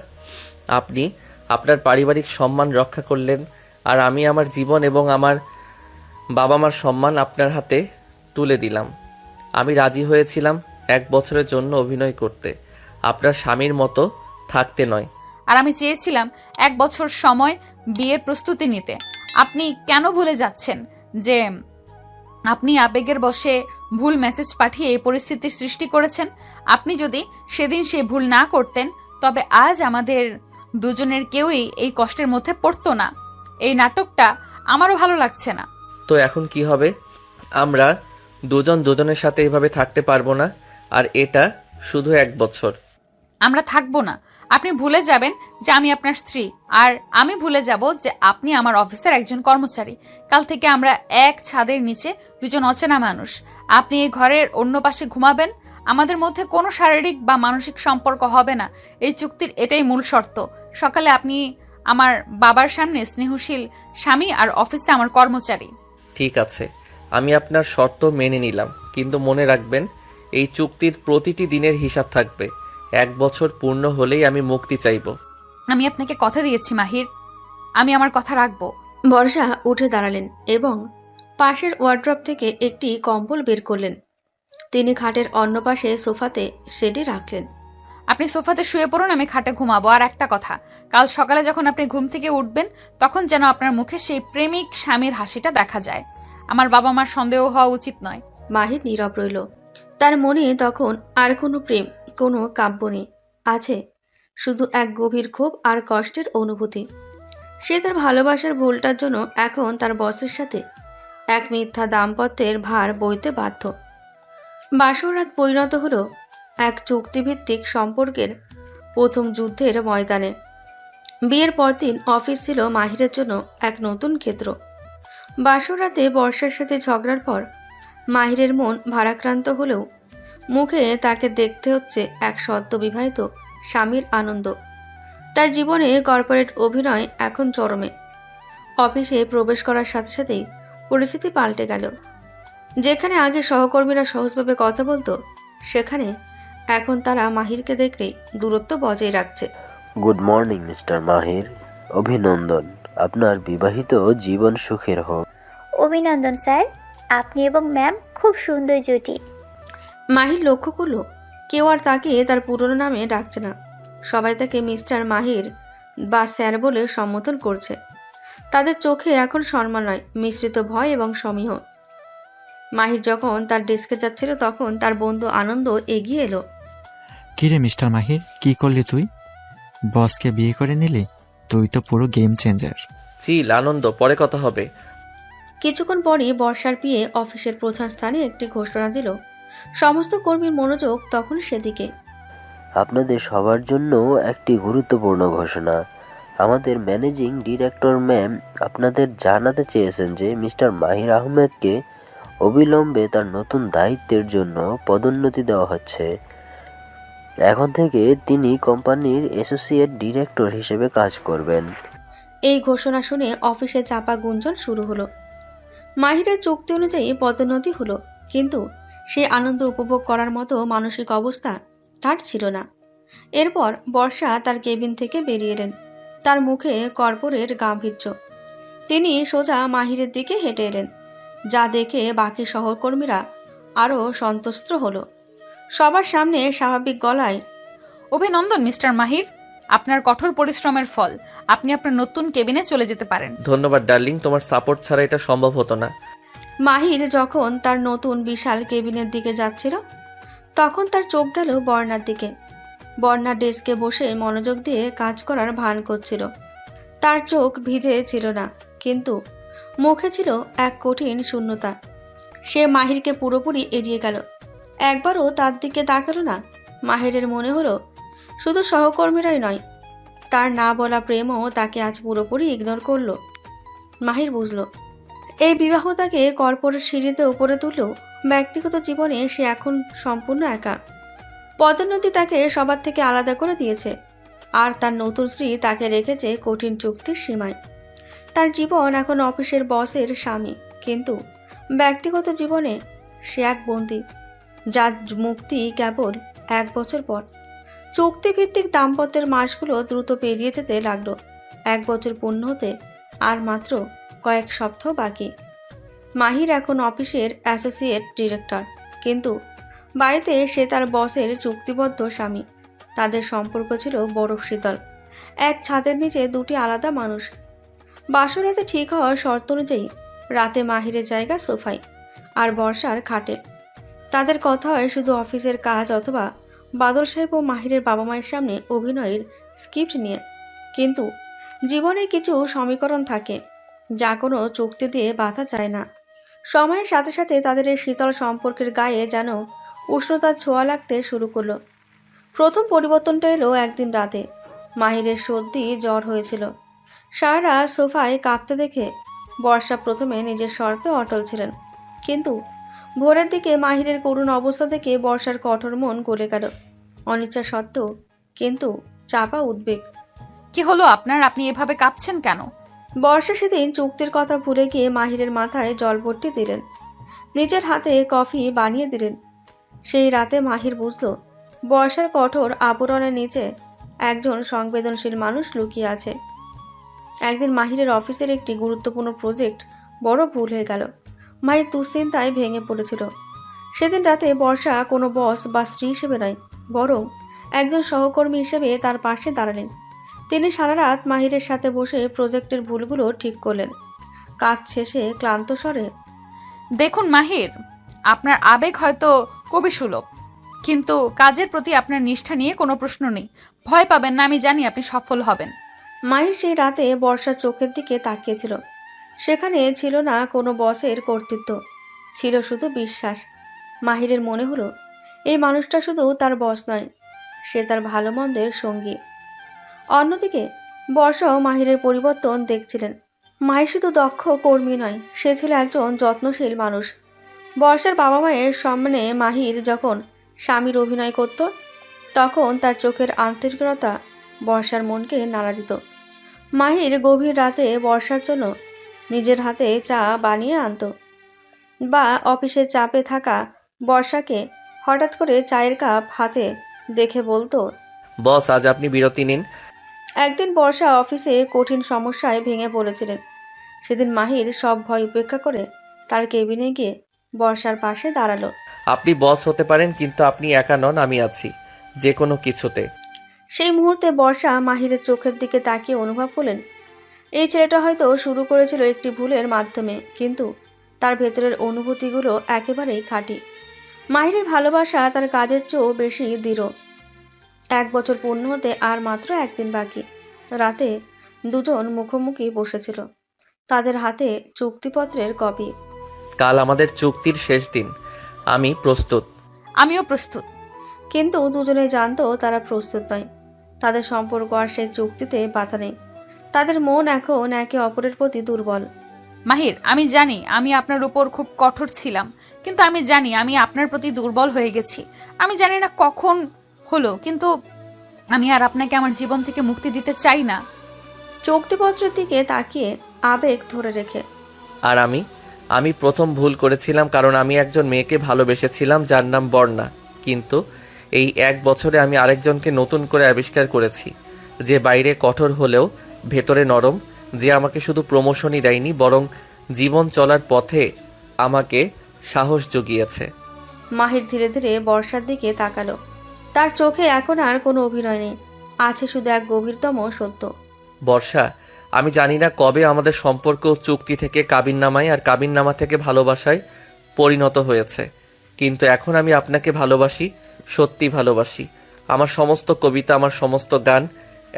S2: আপনি আপনার পারিবারিক সম্মান রক্ষা করলেন, আর আমি আমার জীবন এবং আমার বাবা মার সম্মান আপনার হাতে তুলে দিলাম। আমি রাজি হয়েছিলাম 1 বছরের জন্য অভিনয় করতে, আপনার স্বামীর মতো থাকতে নয়।
S3: আর আমি চেয়েছিলাম 1 বছর সময় বিয়ের প্রস্তুতি নিতে। আপনি কেন ভুলে যাচ্ছেন যে আপনি আবেগের বশে ভুল মেসেজ পাঠিয়ে এই পরিস্থিতির সৃষ্টি করেছেন? আপনি যদি সেদিন সেই ভুল না করতেন, তবে আজ আমাদের দুজনের কেউই এই কষ্টের মধ্যে পড়তো না। এই নাটকটা আমারও ভালো লাগছে না।
S2: তো এখন কি হবে? আমরা দুজনের সাথে এভাবে থাকতে পারবো না, আর এটা শুধু 1 বছর।
S3: আমরা থাকবো না। আপনি ভুলে যাবেন যে আমি আপনার স্ত্রী, আর আমি ভুলে যাব যে আপনি আমার অফিসের একজন কর্মচারী। কাল থেকে আমরা এক ছাদের নিচে দুজন অচেনা মানুষ। আপনি এই ঘরের অন্য পাশে ঘুমাবেন। আমাদের মধ্যে কোনো শারীরিক বা মানসিক সম্পর্ক হবে না। এই চুক্তির এটাই মূল শর্ত। সকালে আপনি আমার বাবার সামনে স্নেহশীল স্বামী, আর অফিসে আমার কর্মচারী।
S2: ঠিক আছে, আমি আপনার শর্ত মেনে নিলাম, কিন্তু মনে রাখবেন এই চুক্তির প্রতিটি দিনের হিসাব থাকবে। 1 বছর পূর্ণ হলেই আমি মুক্তি চাইব।
S3: আমি আপনাকে কথা দিয়েছি মাহির, আমি আমার কথা রাখবো।
S1: বর্ষা উঠে দাঁড়ালেন এবং পাশের ওয়ার্ড্রপ থেকে একটি কম্বল বের করলেন। তিনি খাটের অন্য পাশে সোফাতে সেটি রাখলেন।
S3: আপনি সোফাতে শুয়ে পড়ুন, আমি খাটে ঘুমাবো। আর একটা কথা, কাল সকালে যখন আপনি ঘুম থেকে উঠবেন তখন যেন আপনার মুখে সেই প্রেমিক স্বামীর হাসিটা দেখা যায়। আমার বাবা মার সন্দেহ হওয়া উচিত নয়।
S1: মাহির নীরব রইল। তার মনে তখন আর কোনো প্রেম, কোনো কাব্য নেই। আছে শুধু এক গভীর ক্ষোভ আর কষ্টের অনুভূতি। সে তার ভালোবাসার ভুলটার জন্য এখন তার বসের সাথে এক মিথ্যা দাম্পত্যের ভার বইতে বাধ্য। বাসরাত পরিণত হলো এক চুক্তিভিত্তিক সম্পর্কের প্রথম যুদ্ধের ময়দানে। বিয়ের পরদিন অফিস ছিল মাহিরের জন্য এক নতুন ক্ষেত্র। বাসরাতে বর্ষার সাথে ঝগড়ার পর মাহিরের মন ভারাক্রান্ত হলেও মুখে তাকে দেখতে হচ্ছে এক সদ্য বিবাহিত স্বামীর আনন্দ। তার জীবনে কর্পোরেট অভিনয় এখন চরমে। অফিসে প্রবেশ করার সাথে সাথেই পরিস্থিতি পাল্টে গেল। যেখানে আগে সহকর্মীরা সহজভাবে কথা বলতো, সেখানে এখন তারা মাহিরকে দেখলেই দূরত্ব বজায় রাখছে।
S8: গুড মর্নিং মিস্টার মাহির, অভিনন্দন, আপনার বিবাহিত জীবন সুখের হোক।
S6: অভিনন্দন স্যার, আপনি এবং ম্যাম খুব সুন্দর জুটি।
S1: মাহির লক্ষ্য করলো কেউ আর তাকে তার পুরনো নামে ডাকছে না। সবাই তাকে মিস্টার মাহির বা স্যার বলে সম্বোধন করছে। তাদের চোখে এখন সম্মান নয়, মিশ্রিত ভয় এবং সমীহ। মাহির যখন তার ডেস্কে যাচ্ছিল তখন তার বন্ধু আনন্দ এগিয়ে এলো।
S5: কিরে মিস্টার মাহির, কি করলি তুই? বসকে বিয়ে করে নিলি? তুই তো পুরো গেম চেঞ্জার।
S2: চিল আনন্দ, পরে কথা হবে।
S1: কিছুক্ষণ পরই বর্ষার বিয়ে অফিসের প্রধান স্থানে একটি ঘোষণা দিল। সমস্ত কর্মীর মনোযোগ তখন সেদিকে।
S8: আপনাদের সবার জন্য একটি গুরুত্বপূর্ণ ঘোষণা। আমাদের ম্যানেজিং ডিরেক্টর ম্যাম আপনাদের জানাতে চেয়েছেন যে মিস্টার মাহির আহমেদকে অবিলম্বে তার নতুন দায়িত্বের জন্য পদোন্নতি দেওয়া হচ্ছে। এখন থেকে তিনি কোম্পানির অ্যাসোসিয়েট ডিরেক্টর হিসেবে কাজ করবেন।
S1: এই ঘোষণা শুনে অফিসে চাপা গুঞ্জন শুরু হলো। মাহিরের চুক্তি অনুযায়ী পদোন্নতি হলো, কিন্তু সে আনন্দ উপভোগ করার মতো মানসিক অবস্থা তার ছিল না। এরপর বর্ষা তার কেবিন থেকে বেরিয়ে এলেন, তার মুখে কর্পোরেট গাম্ভীর্য। তিনি সোজা মাহিরের দিকে হেঁটে এলেন, যা দেখে বাকি সহকর্মীরা আরও সন্তুষ্ট হলো। সবার সামনে স্বাভাবিক গলায়,
S3: অভিনন্দন মিস্টার মাহির, আপনার কঠোর পরিশ্রমের ফল। আপনি আপনার নতুন কেবিনে চলে যেতে পারেন।
S2: ধন্যবাদ ডার্লিং, তোমার সাপোর্ট ছাড়া এটা সম্ভব হতো না।
S1: মাহির যখন তার নতুন বিশাল কেবিনের দিকে যাচ্ছিল তখন তার চোখ গেল বর্ণার দিকে। বর্ণা ডেস্কে বসে মনোযোগ দিয়ে কাজ করার ভান করছিল। তার চোখ ভিজে ছিল না, কিন্তু মুখে ছিল এক কঠিন শূন্যতা। সে মাহিরকে পুরোপুরি এড়িয়ে গেল, একবারও তার দিকে তাকালো না। মাহিরের মনে হলো শুধু সহকর্মীরাই নয়, তার না বলা প্রেমও তাকে আজ পুরোপুরি ইগনোর করলো। মাহির বুঝল এই বিবাহ তাকে কর্পোরেট সিঁড়িতে উপরে তুললেও ব্যক্তিগত জীবনে সে এখন সম্পূর্ণ একা। পদোন্নতি তাকে সবার থেকে আলাদা করে দিয়েছে, আর তার নতুন স্ত্রী তাকে রেখেছে কঠিন চুক্তির সীমায়। তার জীবন এখন অফিসের বসের স্বামী, কিন্তু ব্যক্তিগত জীবনে সে এক বন্দী, যার মুক্তি কেবল 1 বছর পর। চুক্তিভিত্তিক দাম্পত্যের মাসগুলো দ্রুত পেরিয়ে যেতে লাগলো। 1 বছর পূর্ণ হতে আর মাত্র কয়েক সপ্তাহ বাকি। মাহির এখন অফিসের অ্যাসোসিয়েট ডিরেক্টর, কিন্তু বাড়িতে সে তার বসের চুক্তিবদ্ধ স্বামী। তাদের সম্পর্ক ছিল বরফ শীতল, এক ছাদের নিচে দুটি আলাদা মানুষ। বাসরাতে ঠিক হওয়ার শর্ত অনুযায়ী রাতে মাহিরের জায়গা সোফায় আর বর্ষার খাটে। তাদের কথা হয় শুধু অফিসের কাজ অথবা বাদল সাহেব ও মাহিরের বাবা মায়ের সামনে অভিনয়ের স্ক্রিপ্ট নিয়ে। কিন্তু জীবনে কিছু সমীকরণ থাকে যা কোনো চুক্তি দিয়ে বাঁধা যায় না। সময়ের সাথে সাথে তাদের এই শীতল সম্পর্কের গায়ে যেন উষ্ণতার ছোঁয়া লাগতে শুরু করলো। প্রথম পরিবর্তনটা এলো একদিন রাতে। মাহিরের সর্দি জ্বর হয়েছিল। সারা সোফায় কাঁপতে দেখে বর্ষা প্রথমে নিজের শর্তে অটল ছিলেন, কিন্তু ভোরের দিকে মাহিরের করুণ অবস্থা দেখে বর্ষার কঠোর মন গলে গেল। অনিচ্ছা সত্ত্বেও, কিন্তু চাপা উদ্বেগ।
S3: কি হলো আপনার? আপনি এভাবে কাঁপছেন কেন?
S1: বর্ষা সেদিন চুক্তির কথা ভুলে গিয়ে মাহিরের মাথায় জলপট্টি দিলেন, নিজের হাতে কফি বানিয়ে দিলেন। সেই রাতে মাহির বুঝল বর্ষার কঠোর আবরণের নিচে একজন সংবেদনশীল মানুষ লুকিয়ে আছে। একদিন মাহিরের অফিসের একটি গুরুত্বপূর্ণ প্রজেক্ট বড় ভুল হয়ে গেল। মাহির দুশ্চিন্তায় ভেঙে পড়েছিল। সেদিন রাতে বর্ষা কোনো বস বা স্ত্রী হিসেবে নয়, বরং একজন সহকর্মী হিসেবে তার পাশে দাঁড়ালেন। তিনি সারা রাত মাহিরের সাথে বসে প্রজেক্টের ভুলগুলো ঠিক করলেন। কাজ শেষে ক্লান্ত স্বরে,
S3: দেখুন মাহির, আপনার আবেগ হয়তো কবিসুলভ, কিন্তু কাজের প্রতি আপনার নিষ্ঠা নিয়ে কোনো প্রশ্ন নেই। ভয় পাবেন না, আমি জানি আপনি সফল হবেন।
S1: মাহির সেই রাতে বর্ষার চোখের দিকে তাকিয়েছিল। সেখানে ছিল না কোনো বসের কর্তৃত্ব, ছিল শুধু বিশ্বাস। মাহিরের মনে হলো এই মানুষটা শুধু তার বস নয়, সে তার ভালো মন্দের সঙ্গী। অন্যদিকে বর্ষাও মাহিরের পরিবর্তন দেখছিলেন। মাহির শুধু দক্ষ কর্মী নয়, সে ছিল একজন যত্নশীল মানুষ। বর্ষার বাবা মায়ের সামনে মাহির যখন স্বামীর অভিনয় করত, তখন তার চোখের আন্তরিকতা বর্ষার মনকে নাড়া দিত। মাহির গভীর রাতে বর্ষার জন্য নিজের হাতে চা বানিয়ে আনত, বা অফিসের চাপে থাকা বর্ষাকে হঠাৎ করে চায়ের কাপ হাতে দেখে বলতো,
S2: বস আজ আপনি বিরতি নিন।
S1: একদিন বর্ষা অফিসে কঠিন সমস্যায় ভেঙে পড়েছিলেন। সেদিন মাহির সব ভয় উপেক্ষা করে তার কেবিনে গিয়ে বর্ষার পাশে দাঁড়ালো।
S2: আপনি বস হতে পারেন, কিন্তু আপনি একা নন, আমি আছি যে কোনো কিছুতে।
S1: সেই মুহূর্তে বর্ষা মাহিরের চোখের দিকে তাকিয়ে অনুভব করলেন, এই ছেলেটা হয়তো শুরু করেছিল একটি ভুলের মাধ্যমে, কিন্তু তার ভেতরের অনুভূতিগুলো একেবারেই খাঁটি। মাহিরের ভালোবাসা তার কাজের চেয়েও বেশি দৃঢ়। 1 বছর পূর্ণ হতে আর মাত্র একদিন বাকি। রাতে দুজন মুখোমুখি বসেছিল, তাদের হাতে চুক্তিপত্রের কপি।
S2: কাল আমাদের চুক্তির শেষ দিন, আমি প্রস্তুত।
S3: আমিও প্রস্তুত।
S1: কিন্তু দুজনেই জানতো তারা প্রস্তুত নয়। তাদের সম্পর্ক আর সেই চুক্তিতে বাধা নেই। তাদের মন এখন একে অপরের প্রতি দুর্বল।
S3: মাহির, আমি জানি আমি আপনার উপর খুব কঠোর ছিলাম, কিন্তু আমি জানি আমি আপনার প্রতি দুর্বল হয়ে গেছি। আমি জানি না কখন হলো, কিন্তু আমি আর আপনাকে আমার জীবন থেকে মুক্তি দিতে চাই না।
S1: চুক্তিপত্রের দিকে তাকিয়ে আবেগ ধরে রেখে,
S2: আর আমি প্রথম ভুল করেছিলাম, কারণ আমি একজন মেয়েকে ভালোবেসেছিলাম যার নাম বর্ণা। কিন্তু এই 1 বছরে আমি আরেকজনকে নতুন করে আবিষ্কার করেছি, যে বাইরে কঠোর হলেও ভেতরে নরম, যে আমাকে শুধু প্রমোশনই দেয়নি, বরং জীবন চলার পথে আমাকে সাহস জুগিয়েছে।
S1: মাহির ধীরে ধীরে বর্ষার দিকে তাকালো। তার চোখে এখন আর কোনো অভিনয় নেই, আছে শুধু এক গভীরতম সত্য।
S2: বর্ষা, আমি জানি না কবে আমাদের সম্পর্ক চুক্তি থেকে কাবিননামায় আর কাবিননামা থেকে ভালোবাসায় পরিণত হয়েছে, কিন্তু এখন আমি আপনাকে ভালোবাসি, সত্যি ভালোবাসি। আমার সমস্ত কবিতা, আমার সমস্ত গান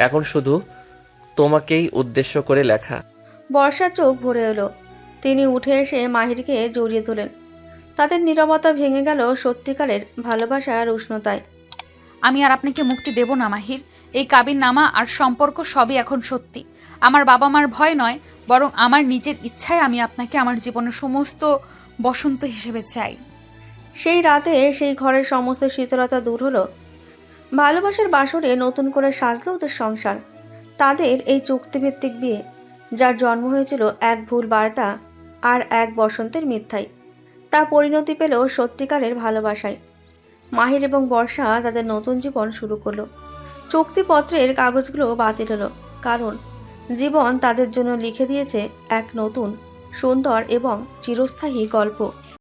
S2: এখন শুধু তোমাকেই উদ্দেশ্য করে লেখা।
S1: বর্ষার চোখ ভরে এলো। তিনি উঠে এসে মাহিরকে জড়িয়ে তোলেন। তাদের নীরবতা ভেঙে গেল সত্যিকারের ভালোবাসার উষ্ণতায়।
S3: আমি আর আপনাকে মুক্তি দেব না মাহির। এই কাবিননামা আর সম্পর্ক সবই এখন সত্যি। আমার বাবা মার ভয় নয়, বরং আমার নিজের ইচ্ছায় আমি আপনাকে আমার জীবনের সমস্ত বসন্ত হিসেবে চাই।
S1: সেই রাতে সেই ঘরের সমস্ত শীতলতা দূর হলো। ভালোবাসার বাসরে নতুন করে সাজলো ওদের সংসার। তাদের এই চুক্তিভিত্তিক বিয়ে, যার জন্ম হয়েছিল এক ভুল বার্তা আর এক বসন্তের মিথ্যায়, তা পরিণতি পেল সত্যিকারের ভালোবাসায়। মাহির এবং বর্ষা তাদের নতুন জীবন শুরু করলো। চুক্তিপত্রের কাগজগুলো বাতিল হলো, কারণ জীবন তাদের জন্য লিখে দিয়েছে এক নতুন, সুন্দর এবং চিরস্থায়ী গল্প।